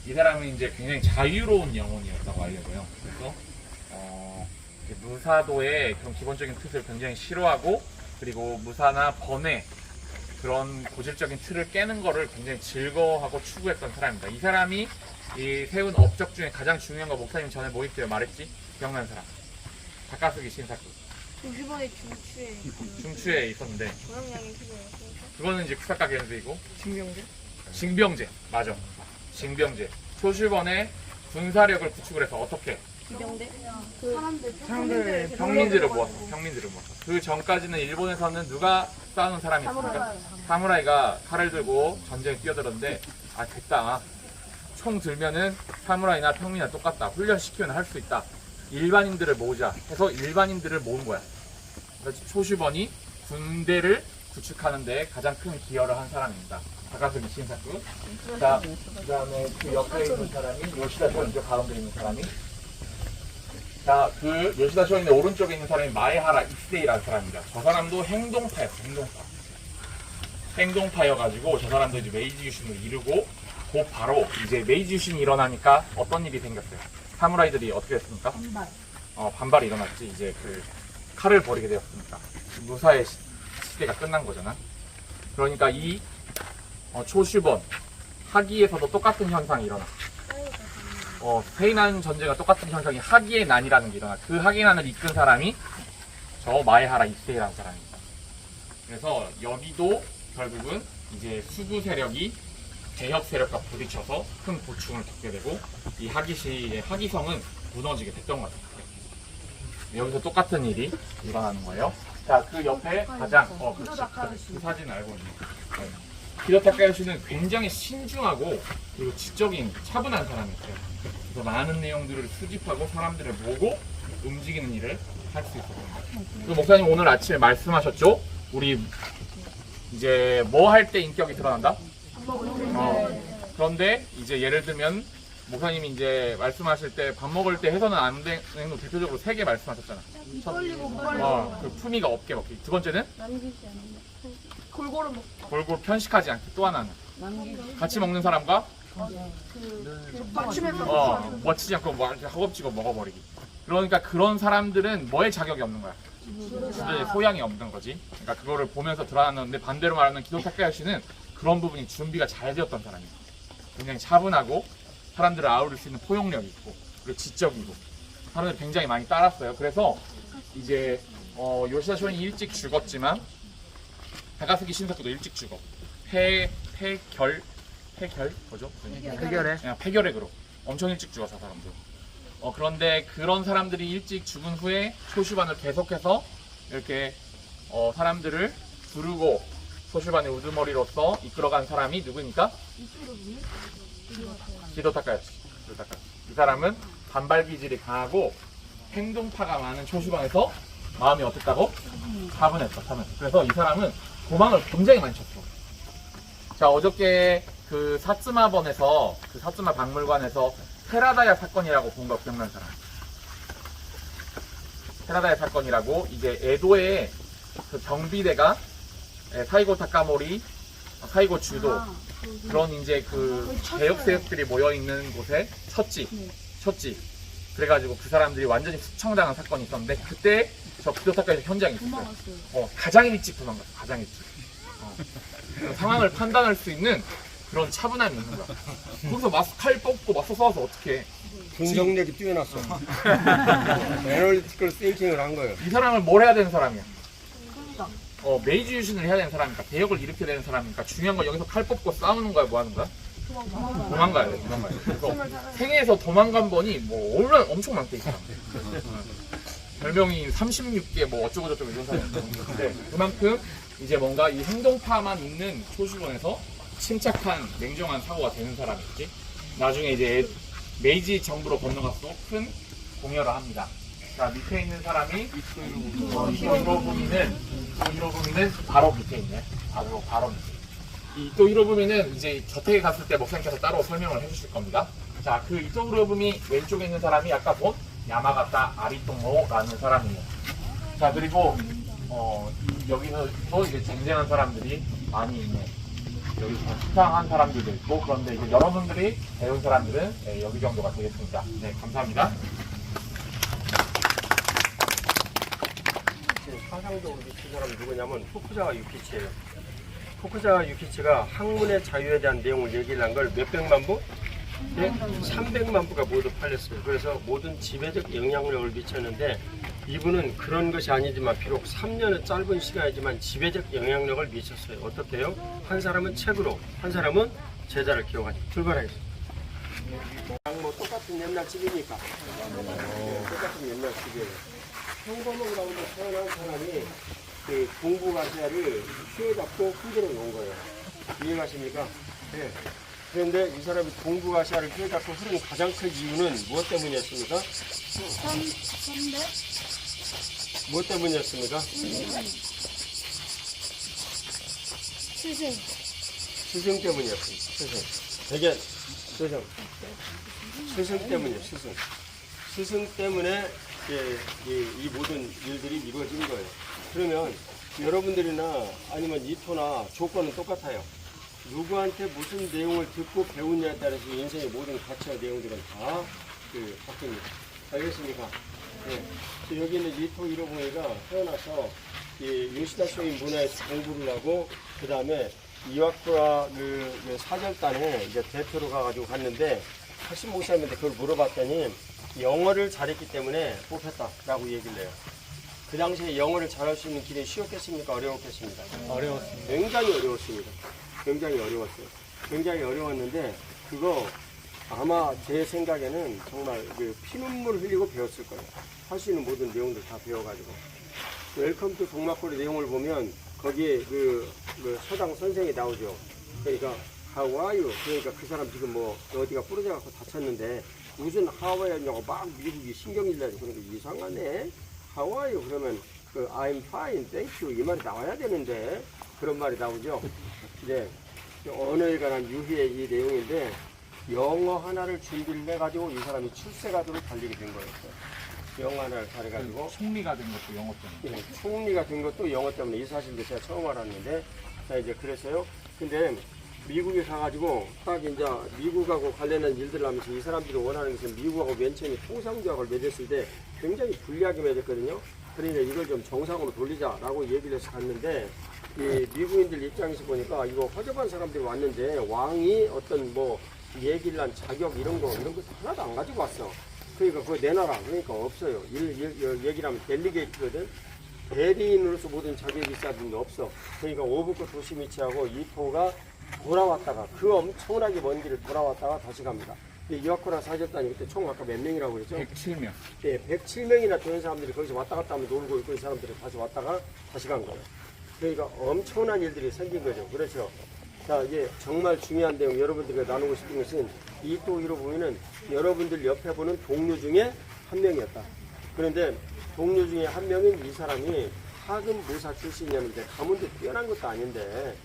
이 사람은 이제 굉장히 자유로운 영혼이었다고 알려져요. 그래서 이제 무사도의 그런 기본적인 뜻을 굉장히 싫어하고, 그리고 무사나 번외 그런 고질적인 틀을 깨는 거를 굉장히 즐거워하고 추구했던 사람입니다. 이 사람이 이 세운 업적 중에 가장 중요한 거 목사님 전에 모임 때 말했지? 기억나는 사람. 다카스기 신사키. 조슈번의 중추에 있었는데 고양이 그거예요. 그거는 이제 쿠사카 겐스이고. 징병제. 맞아. 징병제. 초슈번의 군사력을 구축을 해서 어떻게? 기병대? 평민들을 모았어. 그 전까지는 일본에서는 누가 싸우는 사람이 있습니까? 사무라이가 칼을 들고 전쟁에 뛰어들었는데, 아 됐다. 총 들면은 사무라이나 평민이나 똑같다. 훈련시키면 할 수 있다. 일반인들을 모으자 해서 일반인들을 모은 거야. 그래서 초슈번이 군대를 구축하는 데 가장 큰 기여를 한 사람입니다. 다카스기 신사쿠. 자, 그 다음에 그 옆에 있는 사람이 요시다 쇼인, 저 가운데 있는 사람이. 자, 그 요시다 쇼인의 오른쪽에 있는 사람이 마에하라 이세이라는 사람입니다. 저 사람도 행동파였어, 행동파여가지고 저 사람도 이제 메이지 유신을 이루고, 곧 바로 이제 메이지 유신이 일어나니까 어떤 일이 생겼어요? 사무라이들이 어떻게 됐습니까? 반발이 일어났지. 이제 그 칼을 버리게 되었으니까 무사의 시대가 끝난 거잖아. 그러니까 이 초슈번 하기에서도 똑같은 현상이 일어나. 세이난 전제가 똑같은 현상이 하기의 난이라는 게 일어나. 그 하기의 난을 이끈 사람이 저 마에하라 이세이라는 사람입니다. 그래서 여기도 결국은 이제 수구 세력이 대협 세력과 부딪혀서 큰 고충을 겪게 되고, 이 하기시의 하기성은 무너지게 됐던 거죠. 여기서 똑같은 일이 일어나는 거예요. 자, 그 옆에 가장 그렇지. 그 사진 알고 있는. 기도 타카요시는 굉장히 신중하고 그리고 지적인 차분한 사람이었어요. 그래서 많은 내용들을 수집하고 사람들을 모으고 움직이는 일을 할 수 있었습니다. 그 목사님 오늘 아침에 말씀하셨죠? 우리 이제 뭐 할 때 인격이 드러난다? 그런데 이제 예를 들면 목사님이 이제 말씀하실 때 밥 먹을 때 해서는 안 되는 행동 대표적으로 3개 말씀하셨잖아. 그 품위가 없게 먹기. 두 번째는 골고루 편식하지 않기. 또 하나는 같이 먹는 사람과 멋지지 않고 허겁지겁 먹어버리기. 그러니까 그런 사람들은 뭐에 자격이 없는 거야? 주제에 소양이 없는 거지. 그러니까 그거를 보면서 드러나는데, 반대로 말하는 기도 타카요시는 그런 부분이 준비가 잘 되었던 사람이에요. 굉장히 차분하고 사람들을 아우를 수 있는 포용력이 있고, 그리고 지적이고, 사람들이 굉장히 많이 따랐어요. 그래서 이제 요시다 쇼인이 일찍 죽었지만 다카스기 신사쿠도 일찍 죽어. 뭐죠? 폐결핵으로 엄청 일찍 죽어서 사람들. 그런데 그런 사람들이 일찍 죽은 후에 초슈반을 계속해서 이렇게 사람들을 부르고 소슈반의 우두머리로서 이끌어간 사람이 누구입니까? 기도 타카요시. 이 사람은 반발 기질이 강하고 행동파가 많은 초슈반에서 마음이 어땠다고? 차분했어. 그래서 이 사람은 도망을 굉장히 많이 쳤어. 자, 어저께 그 사츠마번에서, 그 사츠마 박물관에서 테라다야 사건이라고 본 거 기억나는 사람? 테라다야 사건이라고, 이제 에도의 그 경비대가 사이고 타카모리, 사이고 주도, 그런 이제 그 개혁세력들이 모여있는 곳에 쳤지. 그래가지고 그 사람들이 완전히 숙청당한 사건이 있었는데, 그때 저 구조사건에서 현장에 있었어요. 가장 일찍 도망갔어, 가장 일찍. 상황을 판단할 수 있는 그런 차분함이 있는 거야. 거기서 칼 뽑고 맞서 싸워서 어떻게 분석력이 뛰어났어. 애널리티컬 띵킹을 한 거예요. 이 사람을 뭘 해야 되는 사람이야? 메이지 유신을 해야 되는 사람이니까, 개혁을 일으켜야 되는 사람이니까, 중요한 건 여기서 칼 뽑고 싸우는 거야, 뭐 하는 거야? 도망가야 돼. 그래서 생애에서 도망간 번이 뭐 엄청 많대, 이 사람. 별명이 36개 뭐 어쩌고저쩌고 이런 사람이 있는데, 그만큼 이제 뭔가 이 행동파만 있는 초시본에서 침착한 냉정한 사고가 되는 사람이었지. 나중에 이제 메이지 정부로 건너가서 큰 공여를 합니다. 자, 밑에 있는 사람이 히로부미는 바로 밑에 있네. 바로 밑에. 이토 히로부미는 이제 곁에 갔을 때 목사님께서 따로 설명을 해주실 겁니다. 자, 그 이토 히로부미 왼쪽에 있는 사람이 아까 본 야마가타 아리토모라는 사람이에요. 자, 그리고 여기서도 이제 쟁쟁한 사람들이 많이 있네. 여기서 수상한 사람들도 있고, 그런데 이제 여러분들이 배운 사람들은 여기 정도가 되겠습니다. 네, 감사합니다. 사상적으로 미친 사람이 누구냐면 후쿠자와 유키치예요. 후쿠자와 유키치가 학문의 자유에 대한 내용을 얘기를 한 걸 몇백만 부? 네? 300만 부가 모두 팔렸어요. 그래서 모든 지배적 영향력을 미쳤는데, 이분은 그런 것이 아니지만 비록 3년의 짧은 시간이지만 지배적 영향력을 미쳤어요. 어떻게 해요? 한 사람은 책으로, 한 사람은 제자를 기억하죠. 출발하겠습니다. 뭐 똑같은 옛날 집이니까. 똑같은 옛날 집이에요. 평범한 가운데 태어난 사람이 그 공부가시아를 휘어잡고 흔들어 놓은 거예요. 이해가십니까? 네. 그런데 이 사람이 공부가시아를 휘어잡고 흐른 가장 큰 이유는 무엇 때문이었습니까? 무엇 때문이었습니까? 스승 때문이었습니다. 대개 스승 때문이에요. 스승 때문에 이 모든 일들이 이루어진 거예요. 그러면 여러분들이나 아니면 이토나 조건은 똑같아요. 누구한테 무슨 내용을 듣고 배우냐에 따라서 인생의 모든 가치와 내용들은 다 바뀝니다. 알겠습니까? 네. 여기 있는 이토 히로부미가 태어나서 요시다 쇼인 문화에서 공부를 하고, 그 다음에 이와쿠라 그 사절단에 이제 대표로 가가지고 갔는데, 학신 목사님한테 그걸 물어봤더니 영어를 잘했기 때문에 뽑혔다라고 얘기를 해요. 그 당시에 영어를 잘할 수 있는 길이 쉬웠겠습니까? 어려웠겠습니까? 어려웠습니다. 굉장히 어려웠습니다. 굉장히 어려웠어요. 굉장히 어려웠는데, 그거 아마 제 생각에는 정말 그 피눈물 흘리고 배웠을 거예요. 할 수 있는 모든 내용들 다 배워가지고. 웰컴 투 동막골의 내용을 보면 거기에 그 서당 선생이 나오죠. 그러니까 How are you? 그러니까 그 사람 지금 뭐 어디가 부러져갖고 다쳤는데 무슨 How are you냐고 막 미국이 신경질 나죠. 그러니까 이상하네. How are you? 그러면 그 I'm fine, thank you 이 말이 나와야 되는데 그런 말이 나오죠. 이제 언어에 관한 유희의 이 내용인데, 영어 하나를 준비를 해가지고 이 사람이 출세가도록 달리게 된 거였어요. 영어 하나를 잘해가지고 총리가 된 것도 영어 때문에. 예, 총리가 된 것도 영어 때문에. 이 사실도 제가 처음 알았는데, 자 이제 그랬어요. 근데 미국에 가가지고 딱 이제 미국하고 관련된 일들을 하면서 이 사람들이 원하는 것은 미국하고 맨 처음에 통상조약을 맺었을 때 굉장히 불리하게 맺었거든요. 그러니까 이걸 좀 정상으로 돌리자라고 얘기를 해서 갔는데, 이 미국인들 입장에서 보니까 이거 허접한 사람들이 왔는데 왕이 어떤 뭐 얘기를 한 자격 이런 거 하나도 안 가지고 왔어. 그러니까 그거 내놔라. 그러니까 없어요. 얘기를 하면 델리게이트거든. 대리인으로서 모든 자격이 있어야 되는데 없어. 그러니까 오부코 도시미치하고 이토가 돌아왔다가 그 엄청나게 먼 길을 돌아왔다가 다시 갑니다. 이와쿠라 사절단이 그때 총 아까 몇 명이라고 그랬죠? 107명. 네, 107명이나 되는 사람들이 거기서 왔다 갔다 하면 놀고 있고, 이 사람들이 다시 왔다가 다시 간 거예요. 그러니까 엄청난 일들이 생긴 거죠. 그렇죠. 자, 이제 정말 중요한 내용 여러분들과 나누고 싶은 것은, 이토 히로부미는 여러분들 옆에 보는 동료 중에 한 명이었다. 그런데 동료 중에 한 명인 이 사람이 학은 모사 출신이었는데 가문도 뛰어난 것도 아닌데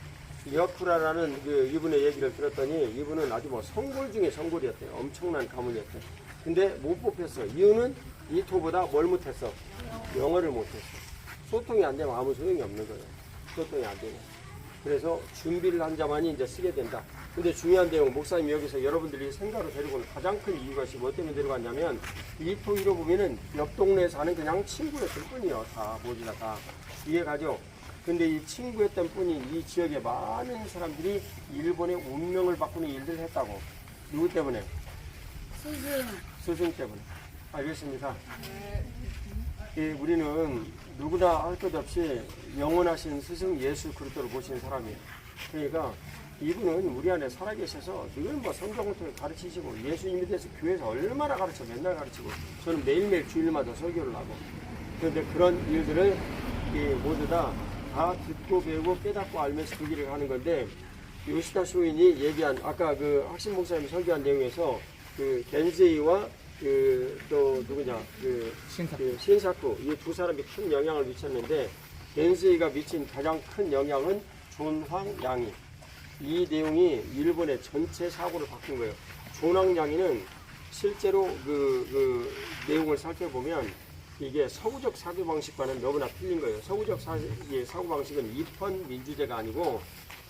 이어쿠라라는 그 이분의 얘기를 들었더니 이분은 아주 뭐 성골 중에 성골이었대요. 엄청난 가문이었대요. 근데 못 뽑혔어. 이유는 이토보다 뭘 못했어? 영어를 못했어. 소통이 안 되면 아무 소용이 없는 거예요. 소통이 안 되면. 그래서 준비를 한 자만이 이제 쓰게 된다. 근데 중요한 내용, 목사님이 여기서 여러분들이 생각으로 데리고 온 가장 큰 이유가 뭐 때문에 데려갔냐면 이토 히로부미는 옆 동네에 사는 그냥 친구였을 뿐이요. 다 모두가 다 이해가죠. 근데 이 친구였던 분이 이 지역에 많은 사람들이 일본의 운명을 바꾸는 일들을 했다고. 누구 때문에? 스승 때문에. 알겠습니다. 예, 우리는 누구나 할 것 없이 영원하신 스승 예수 그리스도를 모신 사람이에요. 그러니까 이분은 우리 안에 살아계셔서 늘 뭐 성경을 통해 가르치시고 예수님에 대해서 교회에서 얼마나 가르쳐 맨날 가르치고 저는 매일매일 주일마다 설교를 하고 그런데 그런 일들을 모두 다 듣고 배우고 깨닫고 알면서 그 길을 가는 건데 요시다 쇼인이 얘기한 아까 그 학신 목사님이 설교한 내용에서 그 겐세이와 또 누구냐 신사쿠 이 두 사람이 큰 영향을 미쳤는데 겐세이가 미친 가장 큰 영향은 존황양이 이 내용이 일본의 전체 사고를 바꾼 거예요. 존황양이는 실제로 그 내용을 살펴보면 이게 서구적 사고방식과는 너무나 틀린 거예요. 서구적 사고방식은 입헌 민주제가 아니고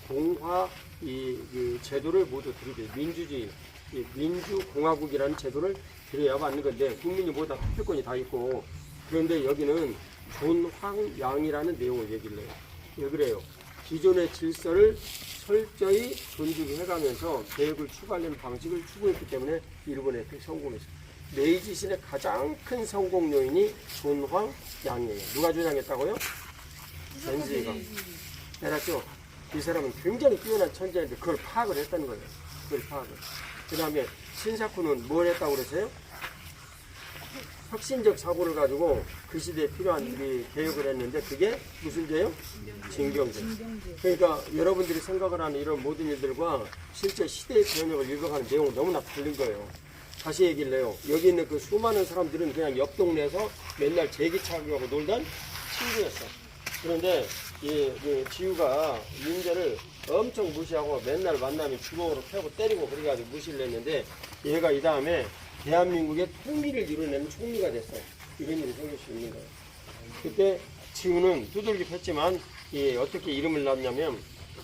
공화 그 제도를 모두 들이대요. 민주주의, 민주공화국이라는 제도를 들여야 맞는 건데 국민이 모두 다 투표권이 다 있고 그런데 여기는 존황양이라는 내용을 얘기를 해요. 왜 그래요? 기존의 질서를 철저히 존중해가면서 계획을 추구하려는 방식을 추구했기 때문에 일본에 성공했어요. 메이지 신의 가장 큰 성공 요인이 존황양이에요. 누가 주장했다고요? 겐세이가. 알았죠? 이 사람은 굉장히 뛰어난 천재인데 그걸 파악을 했다는 거예요. 그걸 파악을. 그 다음에 신사쿠는 뭘 했다고 그랬어요? 혁신적 사고를 가지고 그 시대에 필요한 개혁을 했는데 그게 무슨 죄요? 징병죄. 그러니까 여러분들이 생각을 하는 이런 모든 일들과 실제 시대의 변혁을 읽어가는 내용은 너무나 다른 거예요. 다시 얘기를 해요. 여기 있는 그 수많은 사람들은 그냥 옆 동네에서 맨날 제기차기하고 놀던 친구였어. 그런데 이 지우가 민재를 엄청 무시하고 맨날 만나면 주먹으로 패고 때리고 그래가지고 무시를 했는데 얘가 이 다음에 대한민국의 통일을 이뤄내는 총리가 됐어요. 이런 일이 생길 수 있는 거예요. 그때 지우는 두들겨 팼지만 어떻게 이름을 놨냐면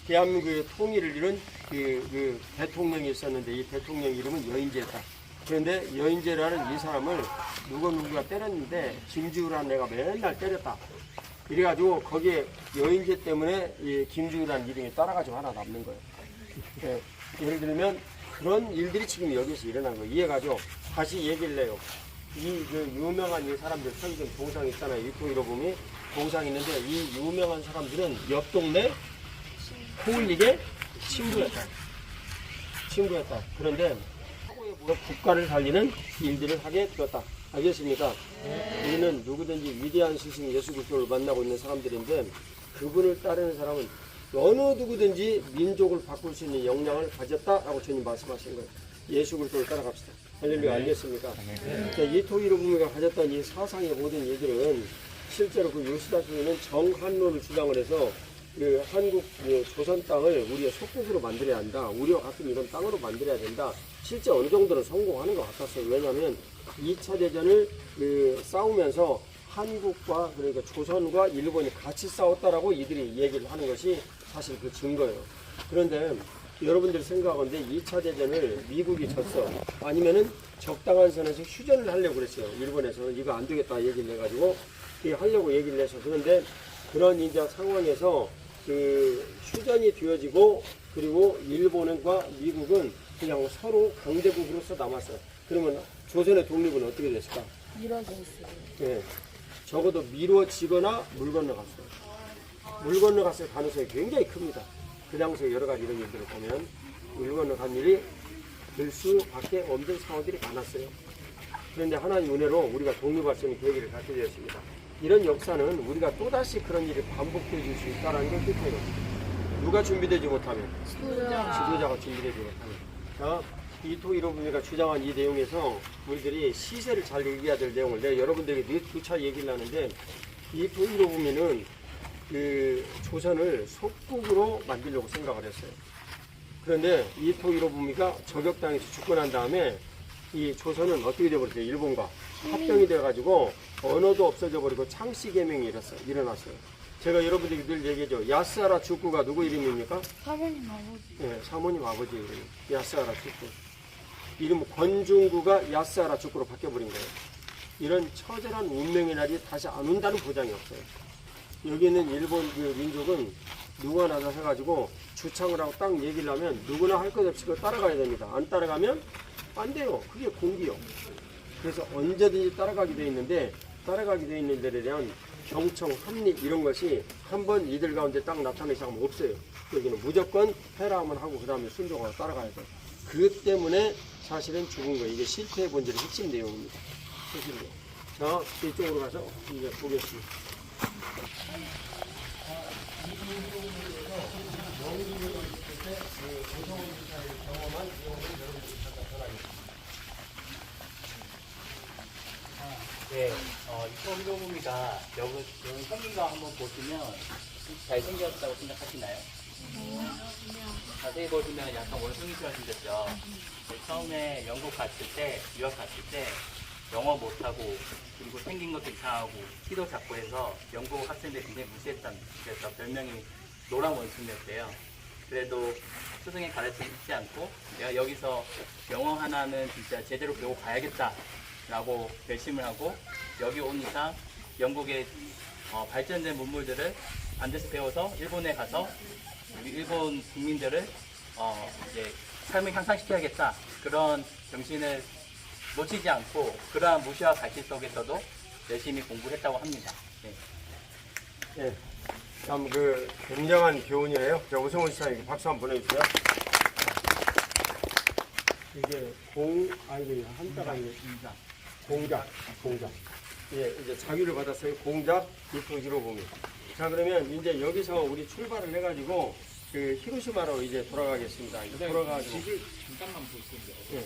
대한민국의 통일을 이룬 그 대통령이 있었는데 이 대통령 이름은 여인재였다. 그런데 여인재라는 이 사람을 누가 때렸는데 김지우라는 애가 맨날 때렸다. 이래가지고 거기에 여인재 때문에 이 김지우라는 이름이 따라가지고 하나 남는 거예요. 네. 예를 들면 그런 일들이 지금 여기서 일어난 거예요. 이해가죠? 다시 얘기를 해요. 그 유명한 이 사람들 평균 동상 있잖아요. 이토 히로부미 동상 있는데 이 유명한 사람들은 옆 동네 코울릭의 친구였다. 그런데 국가를 살리는 일들을 하게 되었다. 알겠습니까? 우리는 누구든지 위대한 스승 예수 그리스도를 만나고 있는 사람들인데 그분을 따르는 사람은 어느 누구든지 민족을 바꿀 수 있는 역량을 가졌다라고 주님 말씀하신 거예요. 예수 그리스도를 따라갑시다. 할렐루야. 알겠습니까? 이토 히로부미가 가졌던 이 사상의 모든 얘기는 실제로 그 요시다 쇼인은 정한론을 주장을 해서 그 한국 조선 땅을 우리의 속국으로 만들어야 한다. 우리와 같은 이런 땅으로 만들어야 된다. 실제 어느 정도는 성공하는 것 같았어요. 왜냐하면 2차 대전을 싸우면서 한국과 그러니까 조선과 일본이 같이 싸웠다라고 이들이 얘기를 하는 것이 사실 그 증거예요. 그런데 여러분들이 생각하건데 2차 대전을 미국이 졌어. 아니면은 적당한 선에서 휴전을 하려고 그랬어요. 일본에서는 이거 안 되겠다 얘기를 해가지고 하려고 얘기를 해서 그런데 그런 이제 상황에서 그 휴전이 되어지고 그리고 일본과 미국은 그냥 서로 강대국으로서 남았어요. 그러면 조선의 독립은 어떻게 됐을까? 미뤄졌어요. 네. 적어도 미뤄지거나 물 건너갔어요. 물 건너갔을 가능성이 굉장히 큽니다. 그 당시에 여러 가지 이런 일들을 보면 물 건너간 일이 될 수밖에 없는 상황들이 많았어요. 그런데 하나님 은혜로 우리가 독립할 수 있는 계기를 갖게 되었습니다. 이런 역사는 우리가 또다시 그런 일이 반복되어질 수 있다는 걸 뜻해요. 누가 준비되지 못하면? 지도자가 준비되지 못하면. 자, 이토 히로부미가 주장한 이 내용에서 우리들이 시세를 잘 얘기해야 될 내용을 내가 여러분들에게 두 차례 얘기를 하는데 이토 히로부미는 그 조선을 속국으로 만들려고 생각을 했어요. 그런데 이토 히로부미가 저격당해서 죽고 난 다음에 이 조선은 어떻게 되어버렸어요? 일본과 합병이 돼가지고 언어도 없어져 버리고 창씨 개명이 일어났어요. 제가 여러분들이 늘 얘기하죠. 야스하라 축구가 누구 이름입니까? 사모님 아버지. 네, 사모님 아버지 이름. 야스하라 축구. 이름 권중구가 야스하라 축구로 바뀌어버린 거예요. 이런 처절한 운명의 날이 다시 안 온다는 보장이 없어요. 여기 있는 일본 그 민족은 누가 나서 해가지고 주창을 하고 딱 얘기를 하면 누구나 할 것 없이 그걸 따라가야 됩니다. 안 따라가면 안 돼요. 그게 공기요. 그래서 언제든지 따라가게 돼 있는데 따라가게 돼 있는 데에 대한 경청, 합리 이런 것이 한번 이들 가운데 딱 나타나기 시작하면 없어요. 여기는 무조건 해라 하면 하고 그 다음에 순종하고 따라가야 돼요. 그 때문에 사실은 죽은 거예요. 이게 실패의 본질의 핵심 내용입니다. 핵심 내용. 자, 이쪽으로 가서 이제 보겠습니다. 네, 이토 히로부미가 여기 생긴 거 한번 보시면 잘생겼다고 생각하시나요? 자세히 보시면 약간 원숭이처럼 생겼죠. 처음에 영국 갔을 때, 유학 갔을 때 영어 못하고 그리고 생긴 것도 이상하고 키도 작고 해서 영국 학생들 굉장히 무시했던, 그래서 별명이 노란 원숭이였대요. 그래도 스승의 가르침을 잊지 않고 내가 여기서 영어 하나는 진짜 제대로 배우고 가야겠다 라고 결심을 하고 여기 온 이상 영국의 발전된 문물들을 반드시 배워서 일본에 가서 우리 일본 국민들을 이제 삶을 향상시켜야겠다, 그런 정신을 놓치지 않고 그러한 무시와 갈등 속에서도 열심히 공부를 했다고 합니다. 네. 네. 참 그 굉장한 교훈이에요. 자, 오성훈 시장님 박수 한번 보내주세요. 이게 이게 한자가 아니에요. 공작. 예, 이제 자유를 받았어요. 공작 이토 히로부미. 자, 그러면 이제 여기서 우리 출발을 해가지고 그 히로시마로 이제 돌아가겠습니다. 이제 돌아가지고. 잠깐만 보시죠. 예.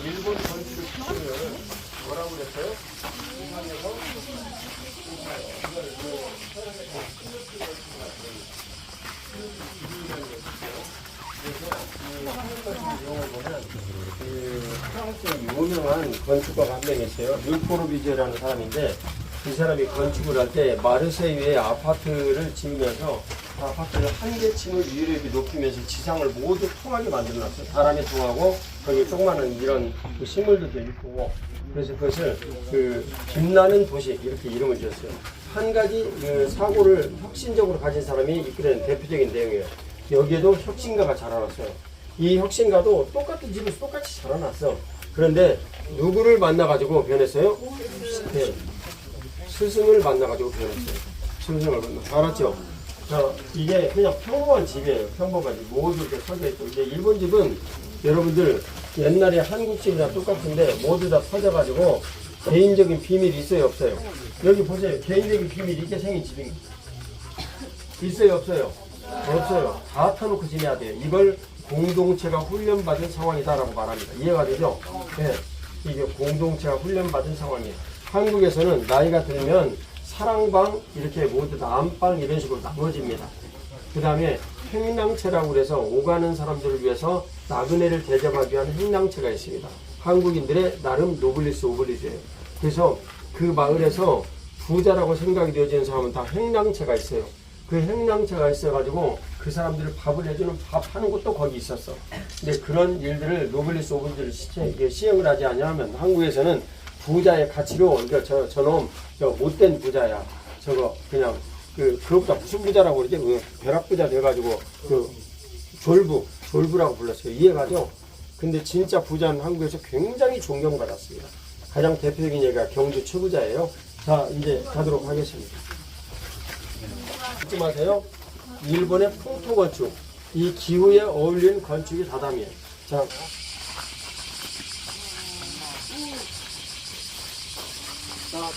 일본 건축을 피우면 뭐라고 그랬어요? 이상해서 프랑스의 유명한 건축가가 한 명 있어요. 르포르비제라는 사람인데 이 사람이 건축을 할 때 마르세유의 아파트를 지으면서 아파트를 한 개 층을 위로 높이면서 지상을 모두 통하게 만들어놨어요. 바람이 통하고 거기 조그마한 이런 그 식물들도 있고, 그래서 그것을 그 빛나는 도시 이렇게 이름을 지었어요. 한 가지 그 사고를 혁신적으로 가진 사람이 이끌어낸 대표적인 내용이에요. 여기에도 혁신가가 자라났어요. 이 혁신가도 똑같은 집에서 똑같이 자라났어. 그런데 누구를 만나가지고 변했어요? 네. 스승을 만나가지고 변했어요. 스승을 만나. 알았죠? 자, 이게 그냥 평범한 집이에요. 평범한 집. 모두 이렇게 서져있고. 이제 일본 집은 여러분들 옛날에 한국 집이랑 똑같은데 모두 다 서져가지고 개인적인 비밀이 있어요, 없어요? 여기 보세요. 개인적인 비밀이 있게 생긴 집입니다. 있어요, 없어요? 없어요. 다 터놓고 지내야 돼요. 이걸 공동체가 훈련받은 상황이다라고 말합니다. 이해가 되죠? 네. 이게 공동체가 훈련받은 상황이에요. 한국에서는 나이가 들면 사랑방 이렇게 모두 다 안방 이런 식으로 나눠집니다. 그 다음에 행랑채라고 그래서 오가는 사람들을 위해서 나그네를 대접하기 위한 행랑채가 있습니다. 한국인들의 나름 노블리스 오블리주예요. 그래서 그 마을에서 부자라고 생각이 되어지는 사람은 다 행랑채가 있어요. 그 행랑채가 있어가지고 그 사람들을 밥을 해주는 밥 하는 곳도 거기 있었어. 근데 그런 일들을 노블리스 오블리주를 시행을 하지 않냐면 한국에서는 부자의 가치로, 그러니까 저놈 못된 부자야. 저거 그냥 그것보다 무슨 부자라고 그러지? 벼락부자 돼가지고 졸부라고 불렀어요. 이해가죠? 근데 진짜 부자는 한국에서 굉장히 존경받았습니다. 가장 대표적인 예가 경주 최부자예요. 자, 이제 가도록 하겠습니다. 잊지 마세요. 일본의 풍토 건축. 이 기후에 어울리는 건축이 다담이에요. 자,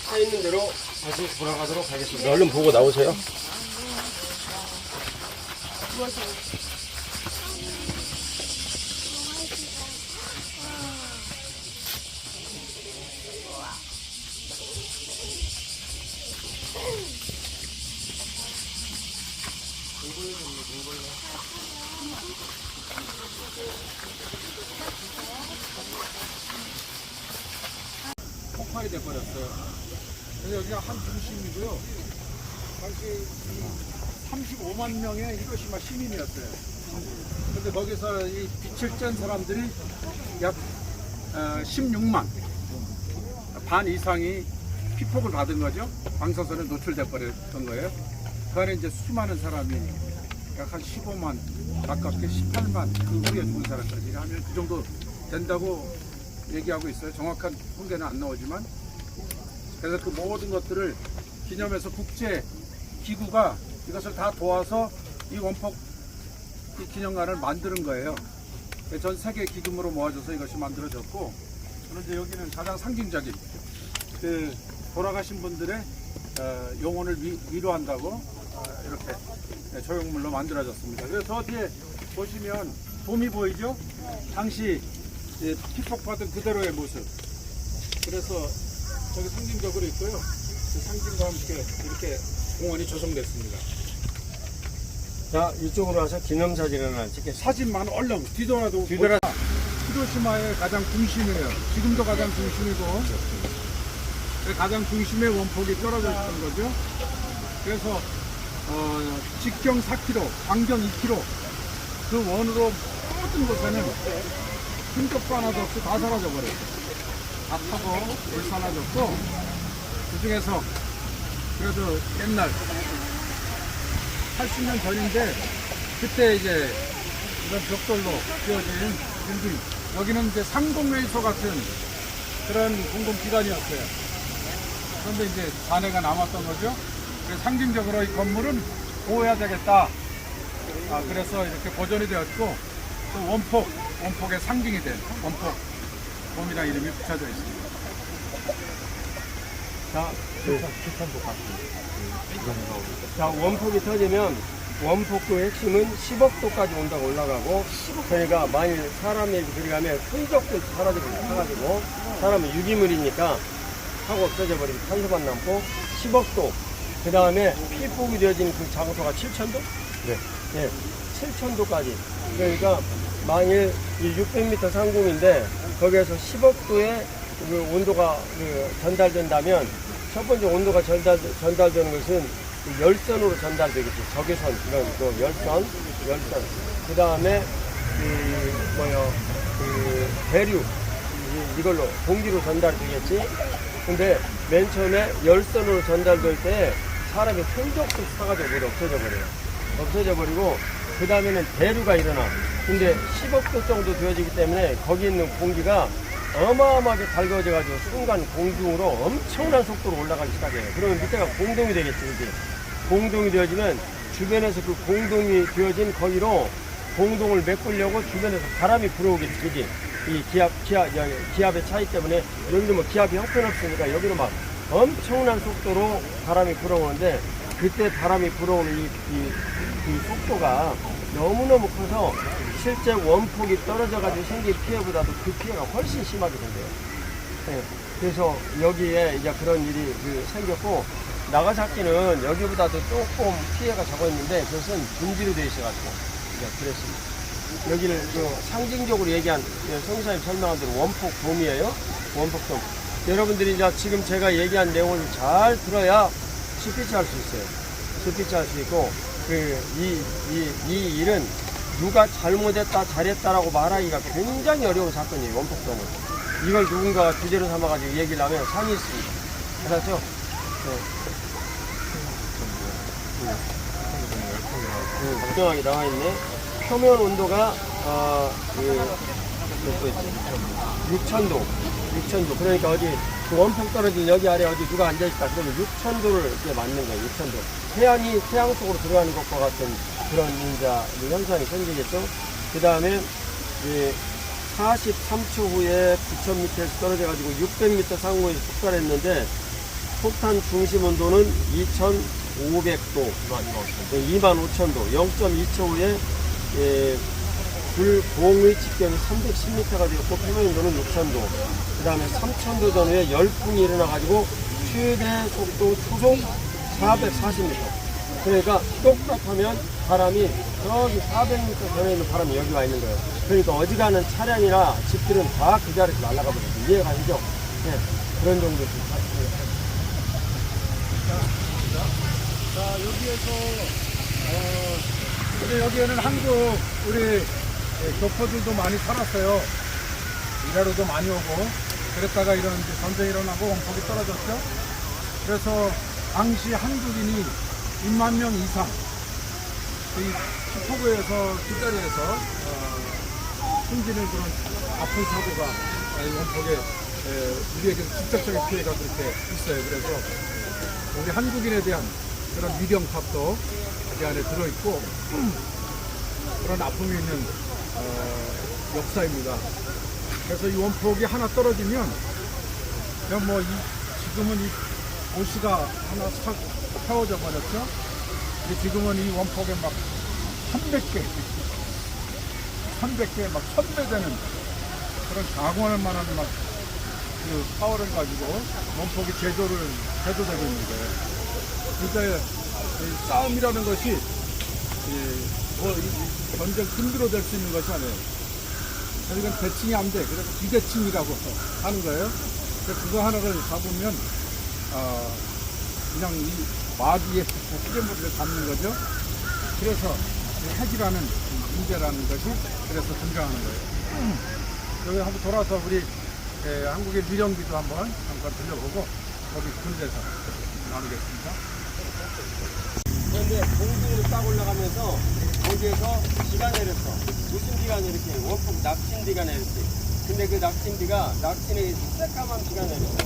차 있는 대로 다시 돌아가도록 하겠습니다. 얼른 보고 나오세요. 폭발이 돼버렸어요. 그래서 여기가 한 중심이고요. 당시 35만 명의 히로시마 시민이었어요. 근데 거기서 이 빛을 쬐 사람들이 약 16만 반 이상이 피폭을 받은 거죠. 방사선에 노출돼 버렸던 거예요. 그 안에 이제 수많은 사람이 약 한 15만 가깝게 18만 그 후에 죽은 사람까지 하면 그 정도 된다고 얘기하고 있어요. 정확한 통계는 안 나오지만. 그래서 그 모든 것들을 기념해서 국제 기구가 이것을 다 도와서 이 원폭 이 기념관을 만드는 거예요. 전 세계 기금으로 모아져서 이것이 만들어졌고, 그런데 여기는 가장 상징적인 그 돌아가신 분들의 영혼을 위로한다고 이렇게 조형물로 만들어졌습니다. 그래서 저 뒤에 보시면 돔이 보이죠? 당시 피폭받은 그대로의 모습. 그래서 저기 상징적으로 있고요. 그 상징과 함께 이렇게 공원이 조성됐습니다. 자, 이쪽으로 와서 기념사진을 하나 찍겠습니다. 사진만 얼른 뒤돌아도 히로시마의 가장 중심이에요. 지금도 가장 중심이고 가장 중심에 원폭이 떨어져 있던 거죠. 그래서 직경 4km, 반경 2km 그 원으로 모든 곳에는 흔적도 하나도 없이 다 사라져버려요. 다 타고 불사라졌고, 그 중에서 그래도 옛날 80년 전인데 그때 이제 이런 벽돌로 지어진 빌딩, 여기는 이제 상공회의소 같은 그런 공공기관이었어요. 그런데 이제 잔해가 남았던 거죠. 그래서 상징적으로 이 건물은 보호해야 되겠다. 그래서 이렇게 보존이 되었고, 또 원폭의 상징이 된 원폭 돔이라는 이름이 붙여져 있습니다. 자, 원폭이 터지면 원폭도 핵심은 10억도까지 온다고 올라가고, 그러니까 만일 사람이 들어가면 흔적도 사라지고 사람은 유기물이니까 하고 없어져 버리고 탄소만 남고 10억도. 그 다음에 피폭이 되어진 그 장소가 7,000도? 네, 7,000도까지. 그러니까 만일 600m 상공인데 거기에서 10억도의 그 온도가 전달된다면, 첫 번째 온도가 전달되는 것은 그 열선으로 전달되겠지. 적외선, 이런 그 열선. 그 다음에 대류, 이걸로 공기로 전달되겠지. 근데 맨 처음에 열선으로 전달될 때 사람이 흔적도 사가지고 없어져 버리고, 그 다음에는 대류가 일어나. 근데 10억도 정도 되어지기 때문에 거기 있는 공기가 어마어마하게 달궈져가지고 순간 공중으로 엄청난 속도로 올라가기 시작해요. 그러면 밑에가 공동이 되겠지, 이제. 공동이 되어지면 주변에서 그 공동이 되어진 거기로 공동을 메꾸려고 주변에서 바람이 불어오겠지, 그지? 이 기압의 차이 때문에 여기도 뭐 기압이 형편없으니까 여기로 막 엄청난 속도로 바람이 불어오는데, 그때 바람이 불어오는 이 속도가 너무너무 커서 실제 원폭이 떨어져가지고 생긴 피해보다도 그 피해가 훨씬 심하게 된대요. 네. 그래서 여기에 이제 그런 일이 생겼고, 나가사키는 여기보다도 조금 피해가 적었는데 그것은 분지로 되어 있어가지고 그랬습니다. 여기를 상징적으로 얘기한 성사님 설명한 대로 원폭돔이에요. 원폭돔. 여러분들이 이제 지금 제가 얘기한 내용을 잘 들어야 스피치 할 수 있어요. 스피치 할 수 있고, 이 일은 누가 잘못했다 잘했다라고 말하기가 굉장히 어려운 사건이에요. 원폭돔은. 이걸 누군가가 주제로 삼아가지고 얘기를 하면 상이 있습니다. 알았죠? 분명하게 나와 있네. 표면 온도가 6,000도. 그러니까 어디 그 원폭 떨어진 여기 아래 어디 누가 앉아있다 그러면 6천도를 이렇게 맞는 거예요. 6천도. 태양이 태양 속으로 들어가는 것과 같은 그런 이제 현상이 생기겠죠. 그 다음에 이제 43초 후에 9,000m에서 떨어져가지고 600m 상공에 폭발했는데 폭탄 중심 온도는 2,500도, 25,000도, 0.2초 후에 불공의 직경이 310m가 되었고 표면 온도는 6,000도, 그 다음에 3,000도 전후에 열풍이 일어나가지고 최대 속도 초속 440m. 그러니까 똑같하면 바람이 저기 400m 전에 있는 바람이 여기 와 있는 거예요. 그러니까 어지간한 차량이나 집들은 다 그 자리에서 날아가 버려요. 이해가 가시죠? 네, 그런 정도 좀 사실입니다. 자, 여기에서, 근데 여기에는 한국, 우리 교포들도 많이 살았어요. 일하러도 많이 오고, 그랬다가 이런 이제 전쟁이 일어나고 원폭이 떨어졌죠. 그래서 당시 한국인이 2만 명 이상, 이 슈퍼구에서, 뒷자리에서, 숨지는 그런 아픈 사고가 이 원폭에, 우리에게 직접적인 피해가 그렇게 있어요. 그래서 우리 한국인에 대한 그런 위령탑도 이 안에 들어있고 그런 아픔이 있는 역사입니다. 그래서 이 원폭이 하나 떨어지면 그냥 뭐 지금은 이 도시가 하나 세워져 버렸죠. 근데 지금은 이 원폭에 막 300개 막 1000배 되는 그런 가공할 만한 막 그 파워를 가지고 원폭이 제조되고 있는 거예요. 그러니까 이 싸움이라는 것이 뭐 전쟁 힘들어 될 수 있는 것이 아니에요. 그러니까 대칭이 안 돼. 그래서 비대칭이라고 하는 거예요. 그거 하나를 잡으면 그냥 이 마디에 피조물을 잡는 거죠. 그래서 핵이라는 문제라는 것이 그래서 등장하는 거예요. 여기 한번 돌아서 우리 한국의 위령기도 한번 잠깐 들려보고 거기 군대에서 나누겠습니다. 그런데 공중으로 딱 올라가면서 거기에서 비가 내렸어. 무슨 비가 내렸지? 원폭 낙진비가 내렸지. 근데 그 낙진에 새까만 비가 내렸어.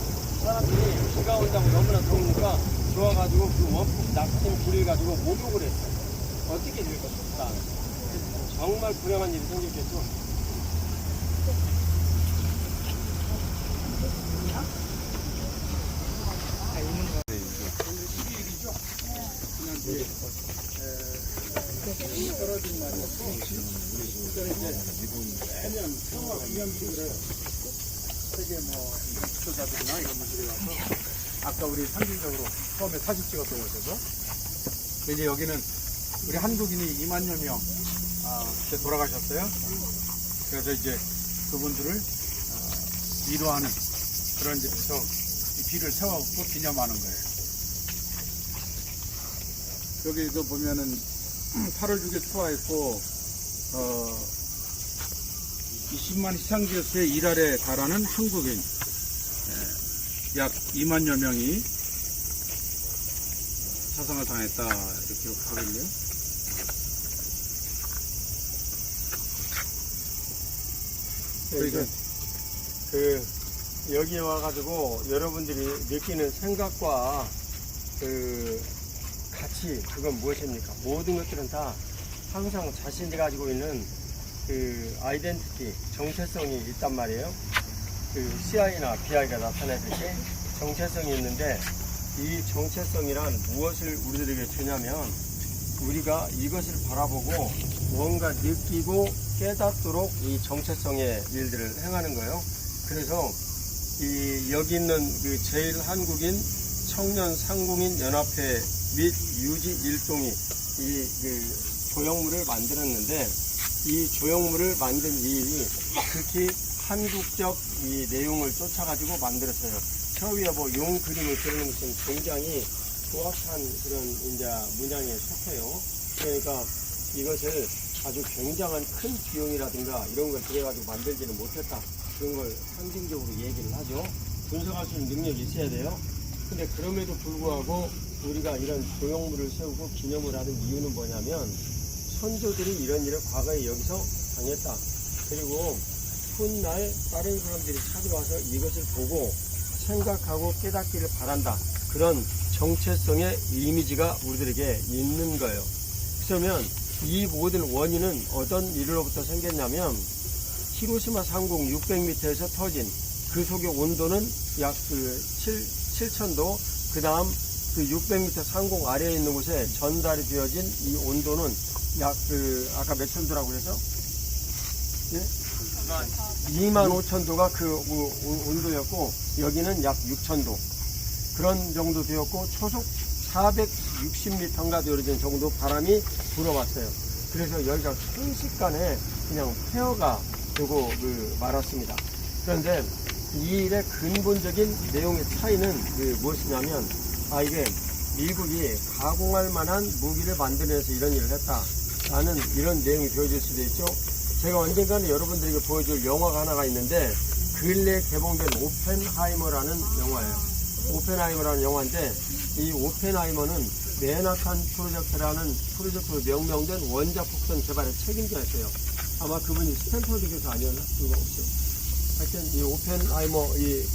사람들이 비가 온다고 너무나 더우니까 좋아가지고 그 원폭 낙진 비를 가지고 목욕을 했어. 어떻게 될 것일까? 정말 불행한 일이 생겼겠죠. 떨어진 날이었고, 매년 평화 기념식을 해요. 세계 뭐, 지도자들이나 이런 분들이 와서, 아까 우리 상징적으로 처음에 사진 찍었던 곳에서, 이제 여기는 우리 한국인이 2만여 명, 그때 돌아가셨어요. 그래서 이제 그분들을, 위로하는 그런 이제 이 비를 세워갖고 기념하는 거예요. 여기도 보면은 8월 6일 투하했고 20만 시상지에서의 일할에 달하는 한국인 약 2만여 명이 사상을 당했다 이렇게 기록하거든요. 그러니까 여기에 와가지고 여러분들이 느끼는 생각과 가치, 그건 무엇입니까? 모든 것들은 다 항상 자신이 가지고 있는 아이덴티티, 정체성이 있단 말이에요. CI나 BI가 나타내듯이 정체성이 있는데 이 정체성이란 무엇을 우리들에게 주냐면 우리가 이것을 바라보고 뭔가 느끼고 깨닫도록 이 정체성의 일들을 행하는 거예요. 그래서 여기 있는 제일 한국인 청년 상공인 연합회 및 유지 일동이 이 조형물을 만들었는데 이 조형물을 만든 일이 극히 한국적 이 내용을 쫓아가지고 만들었어요. 저 위에 뭐 용 그림을 그리는 것은 굉장히 고학한 그런 이제 문양에 속해요. 그러니까 이것을 아주 굉장한 큰 비용이라든가 이런 걸 들여가지고 만들지는 못했다. 그런 걸 상징적으로 얘기를 하죠. 분석할 수 있는 능력이 있어야 돼요. 근데 그럼에도 불구하고 우리가 이런 조형물을 세우고 기념을 하는 이유는 뭐냐면 선조들이 이런 일을 과거에 여기서 당했다. 그리고 훗날 다른 사람들이 찾아와서 이것을 보고 생각하고 깨닫기를 바란다. 그런 정체성의 이미지가 우리들에게 있는 거예요. 그러면 이 모든 원인은 어떤 일로부터 생겼냐면 히로시마 상공 600m에서 터진 그 속의 온도는 약 7,000도, 그 다음 그 600m 상공 아래에 있는 곳에 전달이 되어진 이 온도는 약 아까 몇 천도라고 그래서? 예? 25,000도가 그 온도였고, 여기는 약 6,000도. 그런 정도 되었고, 초속 460m인가 되어진 정도 바람이 불어왔어요. 그래서 여기가 순식간에 그냥 폐허가 되고 말았습니다. 그런데 이 일의 근본적인 내용의 차이는 무엇이냐면, 이게 미국이 가공할 만한 무기를 만들어내서 이런 일을 했다라는 이런 내용이 되어질 수도 있죠. 제가 언젠가는 여러분들에게 보여줄 영화가 하나가 있는데, 근래 개봉된 오펜하이머라는 영화예요. 오펜하이머라는 영화인데, 이 오펜하이머는 맨하탄 프로젝트라는 프로젝트로 명명된 원자폭탄 개발에 책임자였어요. 아마 그분이 스탠퍼드 교수 아니었나? 그거 없어요. 하여튼 이 오펜하이머 이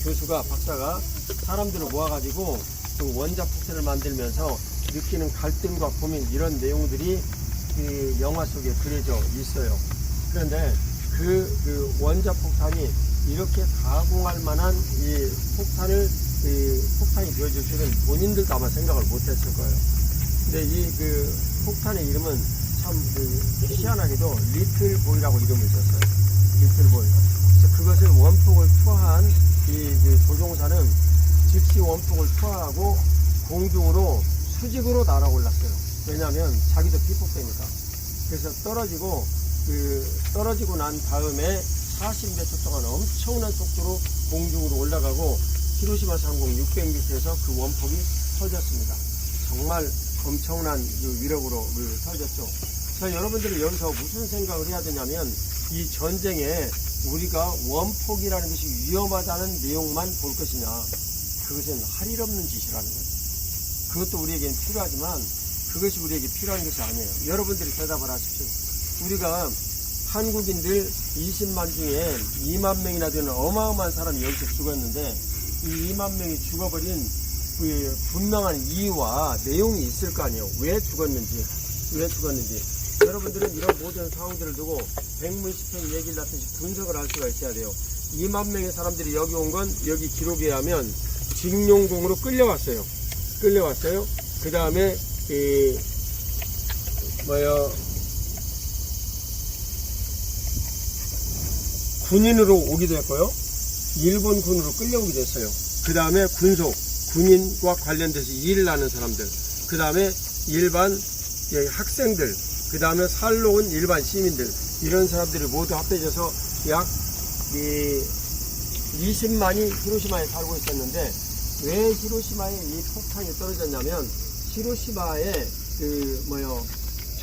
교수가, 박사가 사람들을 모아가지고 그 원자폭탄을 만들면서 느끼는 갈등과 고민, 이런 내용들이 그 영화 속에 그려져 있어요. 그런데 그 원자폭탄이 이렇게 가공할 만한 이 폭탄이 되어질 줄은 본인들도 아마 생각을 못했을 거예요. 근데 이 폭탄의 이름은 참 희한하게도 리틀보이라고 이름을 지었어요. 리틀보이. 그래서 그것을 원폭을 투하한 이 조종사는 즉시 원폭을 투하하고 공중으로 수직으로 날아올랐어요. 왜냐하면 자기도 피폭되니까. 그래서 떨어지고 난 다음에 40몇 초 동안 엄청난 속도로 공중으로 올라가고 히로시마 상공 600m에서 그 원폭이 터졌습니다. 정말 엄청난 위력으로 터졌죠. 자, 여러분들이 여기서 무슨 생각을 해야 되냐면, 이 전쟁에 우리가 원폭이라는 것이 위험하다는 내용만 볼 것이냐, 그것은 할 일 없는 짓이라는 거죠. 그것도 우리에게는 필요하지만 그것이 우리에게 필요한 것이 아니에요. 여러분들이 대답을 하십시오. 우리가 한국인들 20만 중에 2만 명이나 되는 어마어마한 사람이 여기서 죽었는데, 이 2만 명이 죽어버린 그 분명한 이유와 내용이 있을 거 아니에요. 왜 죽었는지. 여러분들은 이런 모든 상황들을 두고 백문시평 얘기를 하듯이 분석을 할 수가 있어야 돼요. 2만 명의 사람들이 여기 온 건, 여기 기록에 의하면 징용공으로 끌려왔어요. 그 다음에 군인으로 오기도 했고요. 일본 군으로 끌려오기도 했어요. 그 다음에 군인과 관련돼서 일을 하는 사람들, 그 다음에 일반 학생들, 그 다음에 살러 온 일반 시민들, 이런 사람들이 모두 합해져서 약 20만이 히로시마에 살고 있었는데, 왜 히로시마에 이 폭탄이 떨어졌냐면, 히로시마에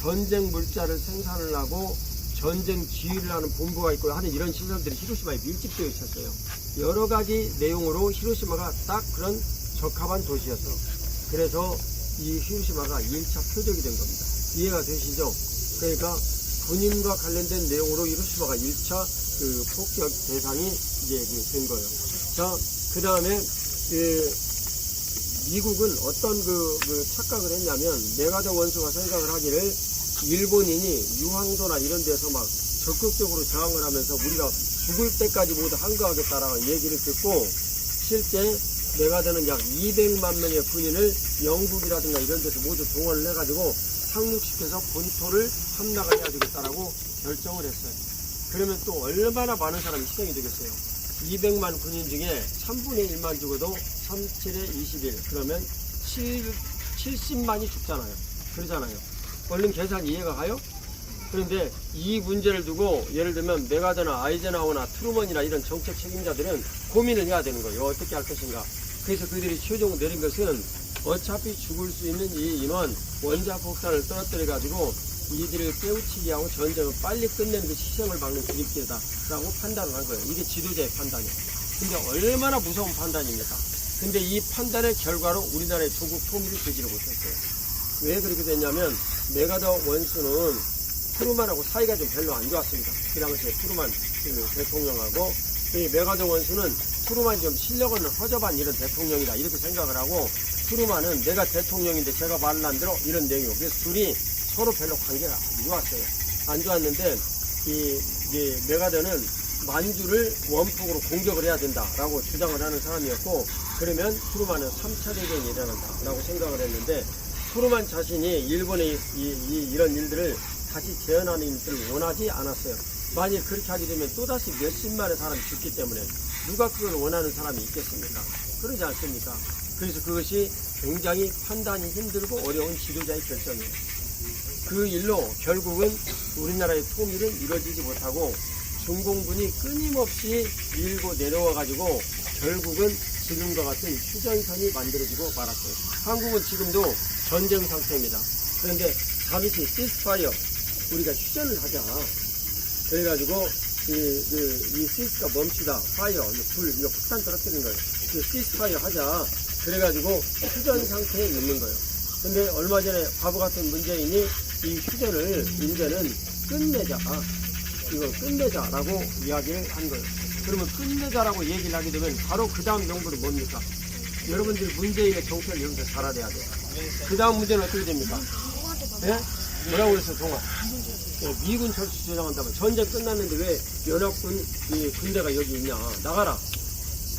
전쟁 물자를 생산을 하고 전쟁 지휘를 하는 본부가 있고 하는 이런 시설들이 히로시마에 밀집되어 있었어요. 여러 가지 내용으로 히로시마가 딱 그런 적합한 도시였어. 그래서 이 히로시마가 2차 표적이 된 겁니다. 이해가 되시죠? 그러니까 군인과 관련된 내용으로 히로시마가 1차 폭격 대상이 이제 된 거예요. 자, 그 다음에 미국은 어떤 착각을 했냐면, 메가더 원수가 생각을 하기를 일본인이 유황도나 이런 데서 막 적극적으로 저항을 하면서 우리가 죽을 때까지 모두 항거하겠다라는 얘기를 듣고, 실제 메가더는 약 200만 명의 군인을 영국이라든가 이런 데서 모두 동원을 해가지고 상륙시켜서 본토를 함락을 해야 되겠다라고 결정을 했어요. 그러면 또 얼마나 많은 사람이 희생이 되겠어요? 200만 군인 중에 3분의 1만 죽어도 37에 21, 그러면 70만이 죽잖아요. 그러잖아요. 얼른 계산 이해가 가요? 그런데 이 문제를 두고 예를 들면 메가더나 아이젠하워나 트루먼이나 이런 정책 책임자들은 고민을 해야 되는 거예요. 어떻게 할 것인가. 그래서 그들이 최종 내린 것은, 어차피 죽을 수 있는 이 인원 원자폭탄을 떨어뜨려가지고 이들을 깨우치게 하고 전쟁을 빨리 끝내는 게 희생을 막는 길길이다 라고 판단을 한 거예요. 이게 지도자의 판단이에요. 근데 얼마나 무서운 판단입니까? 근데 이 판단의 결과로 우리나라의 조국 통일이 되지를 못했어요. 왜 그렇게 됐냐면, 메가더 원수는 트루만하고 사이가 좀 별로 안 좋았습니다. 그 당시에 트루만 대통령하고, 이 메가더 원수는 트루만이 좀 실력은 허접한 이런 대통령이다 이렇게 생각을 하고, 트루만은 내가 대통령인데 제가 말을 안 들어 이런 내용이고, 그래서 둘이 서로 별로 관계가 안 좋았어요. 안 좋았는데 이 메가더는 만주를 원폭으로 공격을 해야 된다라고 주장을 하는 사람이었고, 그러면 트루만은 3차 대전이 일어난다라고 생각을 했는데, 트루만 자신이 일본의 이런 일들을 다시 재현하는 일들을 원하지 않았어요. 만약 그렇게 하게 되면 또다시 몇십만의 사람이 죽기 때문에 누가 그걸 원하는 사람이 있겠습니까? 그러지 않습니까? 그래서 그것이 굉장히 판단이 힘들고 어려운 지도자의 결정이에요. 그 일로 결국은 우리나라의 통일은 이루어지지 못하고 중공군이 끊임없이 밀고 내려와가지고 결국은 지금과 같은 휴전선이 만들어지고 말았어요. 한국은 지금도 전쟁 상태입니다. 그런데 잠시 시스파이어, 우리가 휴전을 하자. 그래가지고 이 시스가 멈추다, 파이어, 불, 이거 폭탄 떨어뜨리는 거예요. 그 시스파이어 하자. 그래가지고 휴전 상태에 있는 거예요. 근데 얼마 전에 바보 같은 문재인이 이 휴전을 이제는 끝내자. 이거 끝내자라고 이야기를 한 거예요. 그러면 끝내자라고 얘기를 하게 되면 바로 그 다음 명분은 뭡니까? 여러분들 문재인의 정책을 여러분들 잘 알아야 돼요. 그 다음 문제는 어떻게 됩니까? 예? 뭐라고 그랬어요, 동아? 예, 미군 철수 주장한다면 전쟁 끝났는데 왜 연합군 이 군대가 여기 있냐? 나가라.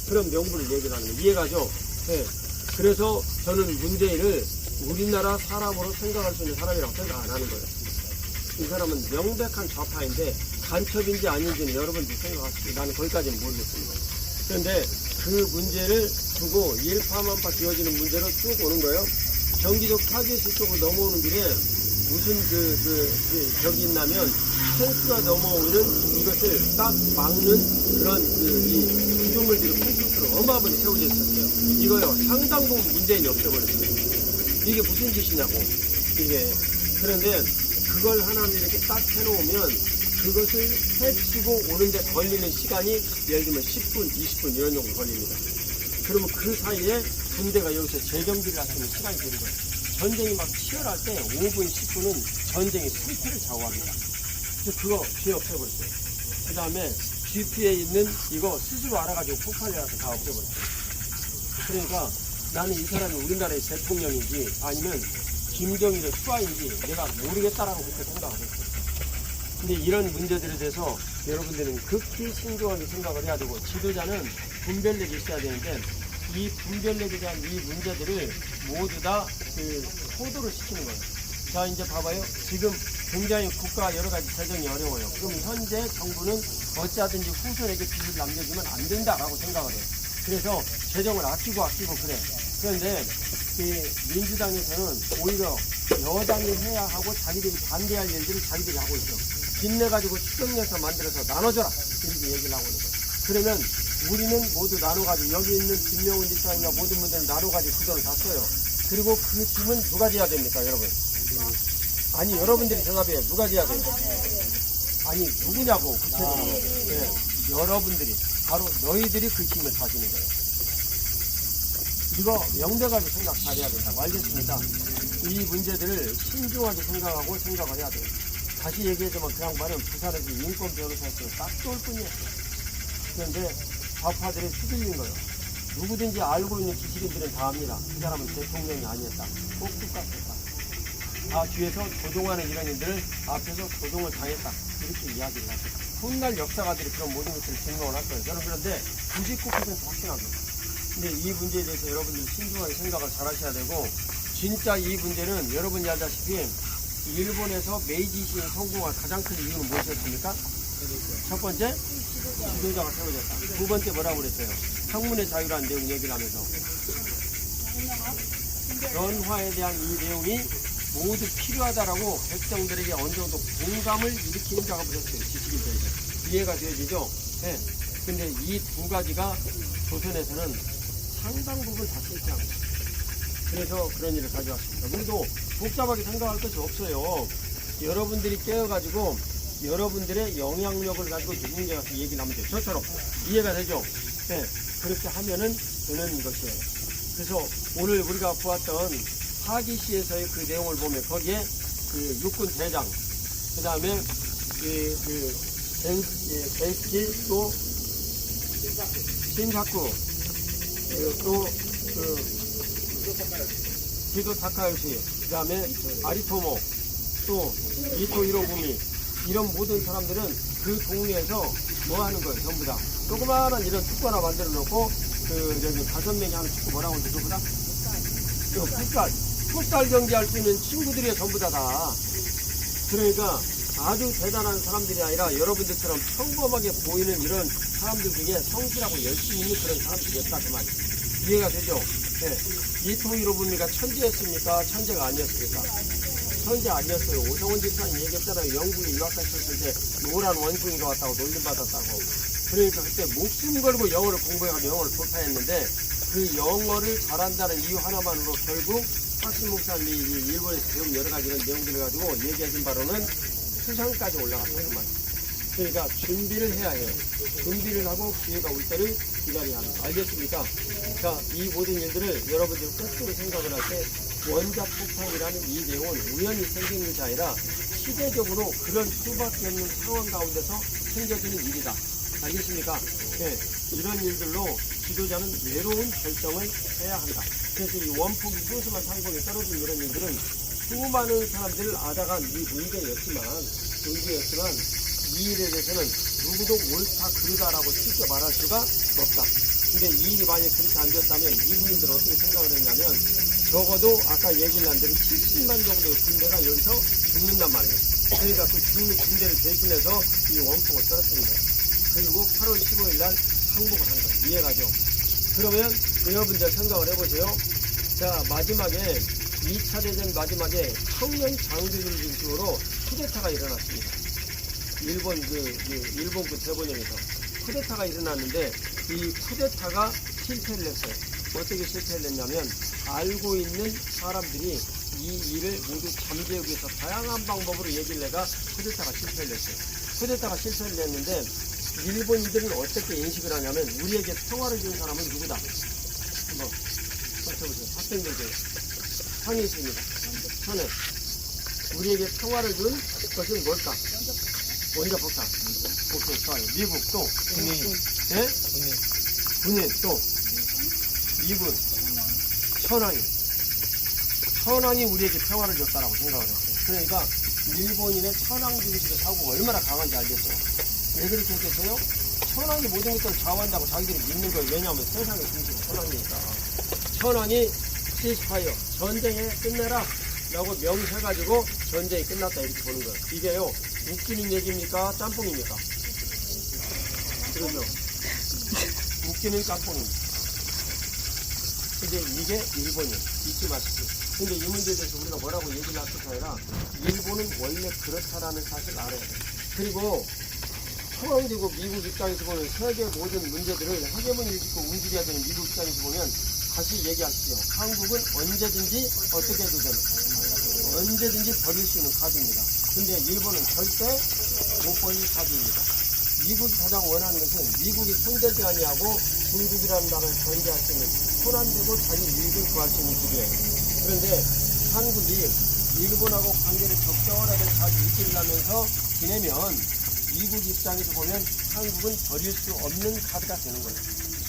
그런 명분을 얘기를 하는 거예요. 이해가죠? 예. 그래서 저는 문재인을 우리나라 사람으로 생각할 수 있는 사람이라고 생각 안 하는 거예요. 이 사람은 명백한 좌파인데 간첩인지 아닌지는 여러분들이 생각하시고 나는 거기까지는 모르겠습니다. 그런데 그 문제를 두고 일파만파 지어지는 문제로 쭉 오는 거예요. 경기도 파주시 쪽으로 넘어오는 길에 무슨 벽이 있냐면 탱크가 넘어오는 이것을 딱 막는 그런 이 구조물들이 콘크리트로 어마어마하게 세워져 있었어요. 이거요 상당 부분 문재인이 없애버렸어요. 이게 무슨 짓이냐고 이게. 그런데 그걸 하나를 이렇게 딱 해놓으면 그것을 해치고 오는데 걸리는 시간이 예를 들면 10분, 20분 이런 정도 걸립니다. 그러면 그 사이에 군대가 여기서 재정비를 할 수 있는 시간이 되는 거예요. 전쟁이 막 치열할 때 5분, 10분은 전쟁의 승패를 좌우합니다. 그래서 그거 뒤에 없애버렸어요. 그 다음에 GP에 있는 이거 스스로 알아가지고 폭발해서 다 없애버렸어요. 그러니까 나는 이 사람이 우리나라의 대통령인지 아니면 김정일의 수하인지 내가 모르겠다라고 그렇게 생각하고 있어요. 근데 이런 문제들에 대해서 여러분들은 극히 신중하게 생각을 해야 되고, 지도자는 분별력이 있어야 되는데 이 분별력에 대한 이 문제들을 모두 다 호도를 시키는 거예요. 자, 이제 봐봐요. 지금 굉장히 국가 여러 가지 재정이 어려워요. 그럼 현재 정부는 어찌하든지 후손에게 빚을 남겨주면 안 된다라고 생각을 해요. 그래서 재정을 아끼고 그래. 그런데 이 민주당에서는 오히려 여당이 해야 하고 자기들이 반대할 일들을 자기들이 하고 있어. 빚내가지고 추경내서 만들어서 나눠줘라 이렇게 얘기를 하고 있는 거예요. 그러면 우리는 모두 나눠가지고 여기 있는 김명훈 지사님과 모든 분들은 나눠가지고 그 돈을 다 써요. 그리고 그 짐은 누가 져야 됩니까, 여러분? 아니, 여러분들이 대답해요. 누가 져야 돼요? 아니, 누구냐고 구체적으로. 네, 여러분들이 바로 너희들이 그 짐을 다지는 거예요. 이거 명백하게 생각 잘해야 된다고. 알겠습니다. 이 문제들을 신중하게 생각을 해야 돼요. 다시 얘기하자면 그 양반은 부산에서 인권 변호사였어요. 딱 좋을 뿐이었어요. 그런데 좌파들이 휘둘린 거예요. 누구든지 알고 있는 지식인들은 다 압니다. 그 사람은 대통령이 아니었다. 꼭 똑같았다. 다 뒤에서 조종하는 이런 일들을 앞에서 조종을 당했다. 이렇게 이야기를 하죠. 훗날 역사가들이 그런 모든 것들을 증명을 할 거예요. 저는 그런데 99% 확신합니다. 근데 이 문제에 대해서 여러분들이 신중하게 생각을 잘 하셔야 되고, 진짜 이 문제는 여러분이 알다시피 일본에서 메이지 시위 성공한 가장 큰 이유는 무엇이었습니까? 첫 번째, 지도자가 세워졌다. 두 번째 뭐라고 그랬어요? 학문의 자유라는 내용 얘기를 하면서 연화에 대한 이 내용이 모두 필요하다라고 백성들에게 어느 정도 공감을 일으키는 작업을 했어요. 지식인들에게. 이해가 되어지죠? 네. 근데 이 두 가지가 조선에서는 상당 부분 다 실패한 거예요. 그래서 그런 일을 가져왔습니다. 우리도 복잡하게 생각할 것이 없어요. 여러분들이 깨어가지고 여러분들의 영향력을 가지고 누군가 가서 얘기를 하면 돼요. 저처럼 이해가 되죠? 네, 그렇게 하면은 되는 것이에요. 그래서 오늘 우리가 보았던 하기시에서의 그 내용을 보면 거기에 그 육군 대장, 그 다음에 벤스킬 또 신사쿠, 또 기도 타카요시, 그 다음에 아리토모, 또 이토 히로부미, 이런 모든 사람들은 그 동네에서 뭐 하는 거예요, 전부 다. 조그마한 이런 축구 하나 만들어 놓고, 여기 5명이 하는 축구 뭐라고 하는데, 누구다? 풋살 경기할 수 있는 친구들이 전부 다. 그러니까 아주 대단한 사람들이 아니라 여러분들처럼 평범하게 보이는 이런 사람들 중에 성실하고 열심히 있는 그런 사람들이었다, 그 말이에요. 이해가 되죠? 네. 이토 히로부미가 천재였습니까? 천재가 아니었습니까? 천재 아니었어요. 오성원 집사님 얘기했잖아요. 영국에 유학 갔었을 때 노란 원숭이가 왔다고 놀림받았다고. 그러니까 그때 목숨 걸고 영어를 공부해가지고 영어를 돌파했는데 그 영어를 잘한다는 이유 하나만으로 결국 학신 목사님이 일본에서 배운 여러 가지 이런 내용들을 가지고 얘기하신 바로는 수상까지 올라갔다는 말이에요. 그러니까 준비를 해야 해요. 준비를 하고 기회가 올 때를 기다려야 합니다. 알겠습니까? 자, 이 모든 일들을 여러분들 꼭지로 생각을 할 때 원자 폭탄이라는 이 내용은 우연히 생긴 것이 아니라 시대적으로 그런 수밖에 없는 상황 가운데서 생겨지는 일이다. 알겠습니까? 네, 이런 일들로 지도자는 외로운 결정을 해야 한다. 그래서 이 원폭이 소수만 상공에 떨어진 이런 일들은 수많은 사람들을 아다간 이 문제였지만 이 일에 대해서는 누구도 옳다 그르다라고 쉽게 말할 수가 없다. 근데 이 일이 만약 그렇게 안 됐다면 이분들은 어떻게 생각을 했냐면 적어도 아까 얘기를 한 대로 70만 정도의 군대가 여기서 죽는단 말이에요. 그러니까 그 죽는 군대를 대신해서 이 원폭을 떨어뜨린 거예요. 그리고 8월 15일 날 항복을 한 거예요. 이해가죠? 그러면 여러분들 생각을 해보세요. 자, 마지막에 2차 대전 마지막에 청년 장교들 중심으로 쿠데타가 일어났습니다. 일본 그 대본령에서 쿠데타가 일어났는데 이 쿠데타가 실패를 했어요. 어떻게 실패를 했냐면 알고 있는 사람들이 이 일을 모두 잠재우기 위해서 다양한 방법으로 얘기를 해가 쿠데타가 실패를 했어요. 쿠데타가 실패를 했는데 일본인들은 어떻게 인식을 하냐면 우리에게 평화를 준 사람은 누구다? 한번 맞춰보세요. 학생들 중에 상이 있습니다. 선에 우리에게 평화를 준 것은 뭘까? 원자폭탄. 오케이, 좋아요. 미국 또 군인. 예? 군인 또 미군 천황이 우리에게 평화를 줬다라고 생각을 했어요. 그러니까 일본인의 천황 중심의 사고가 얼마나 강한지 알겠죠? 왜 그렇게 했겠어요? 천황이 모든 것들을 좌우한다고 자기들이 믿는 거예요. 왜냐하면 세상의 중심이 천황이니까. 천황이 시스파이어 전쟁에 끝내라 라고 명시해가지고 전쟁이 끝났다 이렇게 보는 거예요. 이게요 웃기는 얘기입니까? 짬뽕입니까? 그러죠? 웃기는 짬뽕입니다. 근데 이게 일본이에요. 잊지 마십시오. 근데 이 문제에 대해서 우리가 뭐라고 얘기를 할 것이 아니라 일본은 원래 그렇다라는 사실을 알아야 돼요. 그리고 포함되고 미국 입장에서 보면 세계 모든 문제들을 헤게모니를 짓고 움직여야 되는 미국 입장에서 보면 다시 얘기하십시오. 한국은 언제든지 어떻게 해도 되는 언제든지 버릴 수 있는 카드입니다. 근데 일본은 절대 못 버릴 카드입니다. 미국이 가장 원하는 것은 미국이 상대지 아니하고 중국이라는 나라를 견제할 수 있는 손안되고 자기 이익을 구할 수 있는 길이에요. 그런데 한국이 일본하고 관계를 적절하게 잘 유지하면서 지내면 미국 입장에서 보면 한국은 버릴 수 없는 카드가 되는 거예요.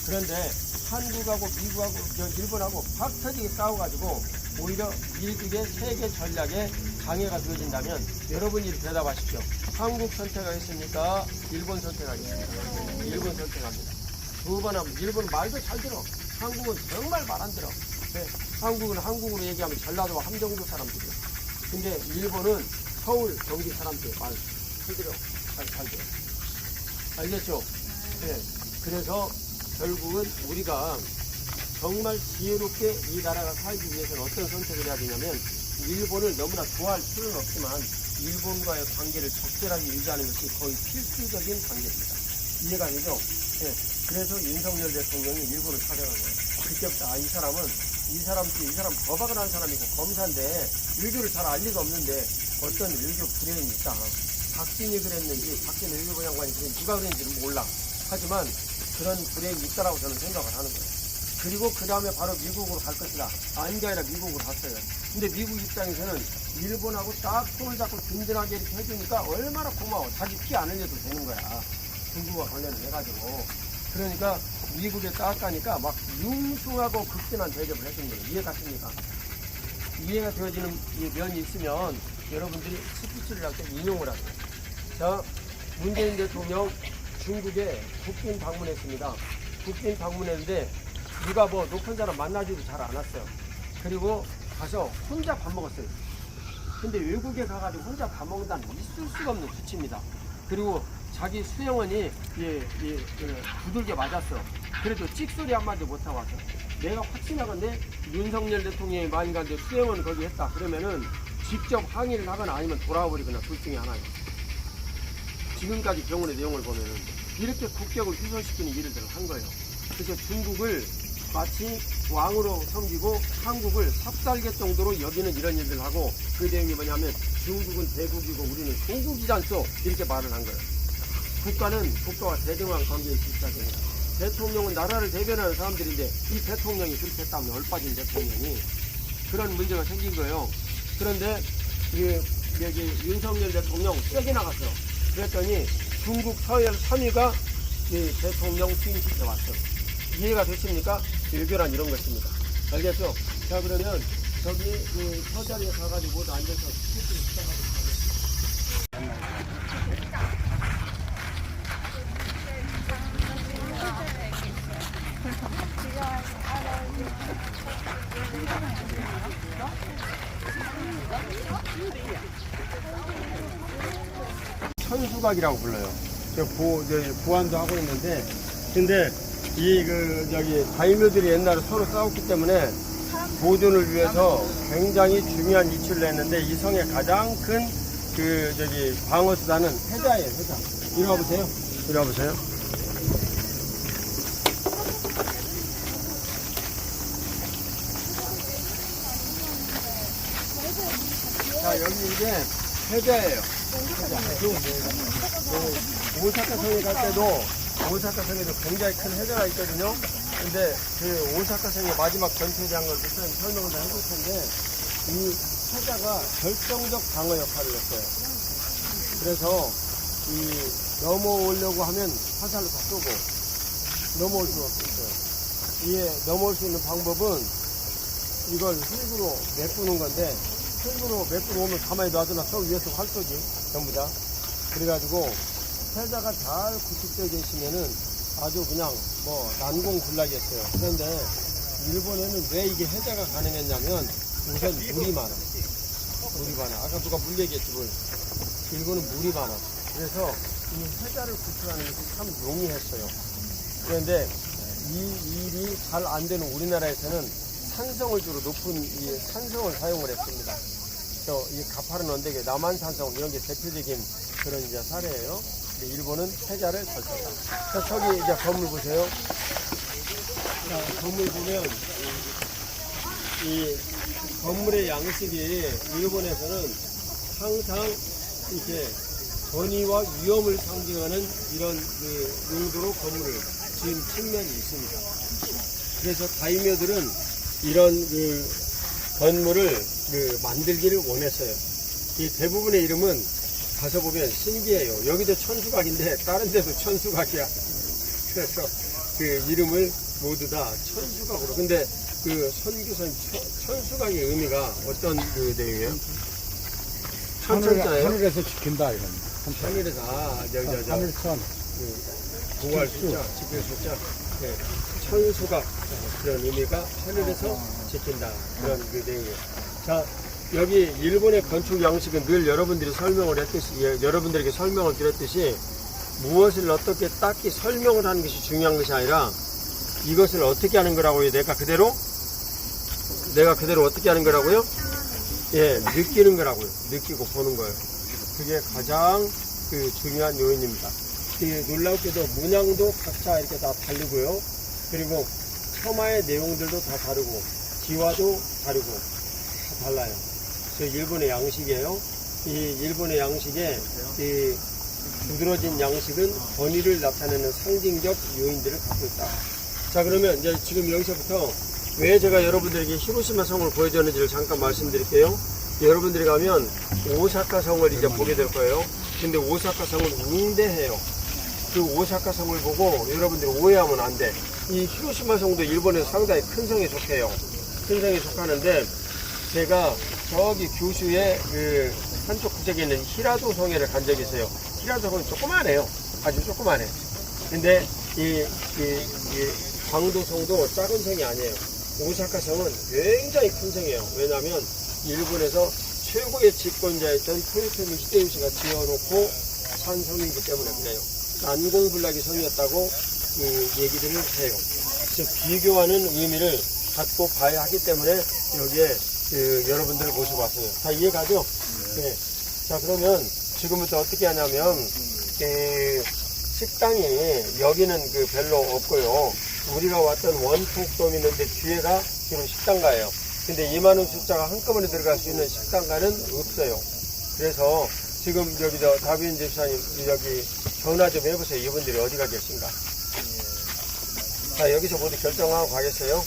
그런데 한국하고 미국하고 일본하고 팍 터지게 싸워가지고 오히려 미국의 세계 전략에 장애가 되어진다면 여러분이 대답하십시오. 한국 선택하겠습니까? 일본 선택하겠습니까? 일본 선택합니다. 두 번 하면 일본은 말도 잘 들어. 한국은 정말 말 안 들어. 네, 한국은 한국으로 얘기하면 전라도와 함정도 사람들이요. 근데 일본은 서울, 경기 사람들 말 잘 들어. 잘 들어. 알겠죠? 네. 그래서 결국은 우리가 정말 지혜롭게 이 나라가 살기 위해서는 어떤 선택을 해야 되냐면 일본을 너무나 좋아할 필요는 없지만 일본과의 관계를 적절하게 유지하는 것이 거의 필수적인 관계입니다. 이해가 되죠? 네. 그래서 윤석열 대통령이 일본을 찾아간 거예요. 그때부터 이 사람 도박을 한 사람이고 검사인데 일교를 잘 알 리가 없는데 어떤 일교 불행이 있다. 박진이 그랬는지 박진희 일교 장관이 그랬는지 누가 그랬는지는 몰라. 하지만 그런 불행이 있다라고 저는 생각을 하는 거예요. 그리고 그 다음에 바로 미국으로 갈 것이다. 아닌 게 아니라 미국으로 갔어요. 근데 미국 입장에서는 일본하고 딱 손을 잡고 든든하게 이렇게 해주니까 얼마나 고마워. 자기 피 안 흘려도 되는 거야. 중국과 관련을 해가지고. 그러니까 미국에 딱 가니까 막 융숭하고 극진한 대접을 했습니다. 이해가십니까? 이해가 되어지는 이 면이 있으면 여러분들이 스피치를 할 때 인용을 하세요. 자, 문재인 대통령 중국에 국빈 방문했습니다. 국빈 방문했는데 누가 뭐 높은 사람 만나지도 잘 않았어요. 그리고 가서 혼자 밥 먹었어요. 근데 외국에 가가지고 혼자 밥 먹는다는 있을 수가 없는 수치입니다. 그리고 자기 수행원이 두들겨 맞았어. 그래도 찍소리 한마디 못하고 왔어. 내가 확신하건데 윤석열 대통령이 많이 갔는데 수행원 거기 했다. 그러면은 직접 항의를 하거나 아니면 돌아와 버리거나 둘 중에 하나예요. 지금까지 병원의 내용을 보면은 이렇게 국격을 훼손시키는 일들을 한 거예요. 그래서 중국을 마치 왕으로 섬기고 한국을 삽살개 정도로 여기는 이런 일들을 하고 그 내용이 뭐냐면 중국은 대국이고 우리는 조국이지 않소 이렇게 말을 한 거예요. 국가는 국가와 대등한 관계에 있어야 대통령은 나라를 대변하는 사람들인데 이 대통령이 그렇게 했다면 얼빠진 대통령이 그런 문제가 생긴 거예요. 그런데 여기 윤석열 대통령 세게 나갔어요. 그랬더니 중국 서열 3위가 이 대통령 취임식에 왔어요. 이해가 되십니까? 일교란 이런 것입니다. 알겠죠? 자, 그러면 저기 그 서자리에 가가지고 모두 앉아서 스피치를 시작하도록 하겠습니다. 천수각이라고 불러요. 저 보안도 하고 있는데, 근데 여기 다이묘들이 옛날에 서로 싸웠기 때문에 보존을 위해서 굉장히 중요한 이치를 냈는데 이 성의 가장 큰 방어수단은 해자예요, 해자. 이리 와보세요. 이리 와보세요. 자, 여기 이게 해자예요. 오사카 성에 갈 때도 오사카 성에도 굉장히 큰 해자가 있거든요. 근데 그 오사카 성의 마지막 전투에 대한 걸 무슨 설명을 다 해줄 텐데 이 해자가 결정적 방어 역할을 했어요. 그래서 넘어오려고 하면 화살로 다 쏘고 넘어올 수가 없었어요. 이게 넘어올 수 있는 방법은 이걸 흙으로 메꾸는 건데 흙으로 메꾸고 오면 가만히 놔두나 저 위에서 활 쏘지 전부 다. 그래가지고 해자가 잘 구축되어 계시면은 아주 그냥 난공불락이었어요. 그런데 일본에는 왜 이게 해자가 가능했냐면 우선 물이 많아. 아까 누가 물 얘기했지 물. 일본은 물이 많아. 그래서 이 해자를 구축하는 것이 참 용이했어요. 그런데 이 일이 잘 안 되는 우리나라에서는 산성을 주로 높은 이 산성을 사용을 했습니다. 그래서 이 가파른 언덕에 남한산성 이런 게 대표적인 그런 이제 사례예요. 근데 일본은 해자를 잘 썼다. 자, 저기 이제 건물 보세요. 자, 건물 보면 이 건물의 양식이 일본에서는 항상 이렇게 권위와 위험을 상징하는 이런 용도로 건물을 지은 측면이 있습니다. 그래서 다이묘들은 이런 건물을 만들기를 원했어요. 이 대부분의 이름은 가서 보면 신기해요. 여기도 천수각인데 다른 데도 천수각이야. 그래서 그 이름을 모두 다 천수각으로. 근데 그 선교사님 천수각의 의미가 어떤 내용이에요? 천천자예요? 하늘에서 지킨다 이건. 하늘에서 하늘천. 보호할 숫자, 지킬 숫자. 네. 천수각 그런 의미가 하늘에서 지킨다 그런 내용이에요. 자, 여기 일본의 건축 양식은 늘 여러분들에게 설명을 드렸듯이 무엇을 어떻게 딱히 설명을 하는 것이 중요한 것이 아니라 이것을 어떻게 하는 거라고요? 내가 그대로 어떻게 하는 거라고요? 예, 느끼는 거라고요. 느끼고 보는 거예요. 그게 가장 중요한 요인입니다. 놀랍게도 문양도 각자 이렇게 다 다르고요. 그리고 처마의 내용들도 다 다르고 기와도 다르고 다 달라요. 일본의 양식이에요. 이 일본의 양식에 이 두드러진 양식은 권위를 나타내는 상징적 요인들을 갖고 있다. 자, 그러면 이제 지금 여기서부터 왜 제가 여러분들에게 히로시마 성을 보여줬는지를 잠깐 말씀드릴게요. 여러분들이 가면 오사카 성을 이제 보게 될 거예요. 근데 오사카 성은 웅대해요. 그 오사카 성을 보고 여러분들이 오해하면 안 돼. 이 히로시마 성도 일본에서 상당히 큰 성에 속해요. 큰 성에 속하는데 제가 저기 규슈의 그 한쪽 구석에 있는 히라도 성에를 간 적이 있어요. 히라도 성은 조그만해요. 아주 조그만해. 근데 이 광도 성도 작은 성이 아니에요. 오사카 성은 굉장히 큰 성이에요. 왜냐하면 일본에서 최고의 집권자였던 토요토미 히데요시가 지어놓고 산 성이기 때문에 그래요. 난공불락의 성이었다고 얘기들을 해요. 그래서 비교하는 의미를 갖고 봐야 하기 때문에 여기에 여러분들을 모셔봤어요. 다 이해가죠? 네. 자, 그러면 지금부터 어떻게 하냐면 식당이 여기는 별로 없고요. 우리가 왔던 원통돔 있는데 뒤에가 지금 식당가예요. 근데 2만원 숫자가 한꺼번에 들어갈 수 있는 식당가는 없어요. 그래서 지금 여기 다빈 집사님 여기 전화 좀 해보세요. 이분들이 어디가 계신가. 자, 여기서 모두 결정하고 가겠어요.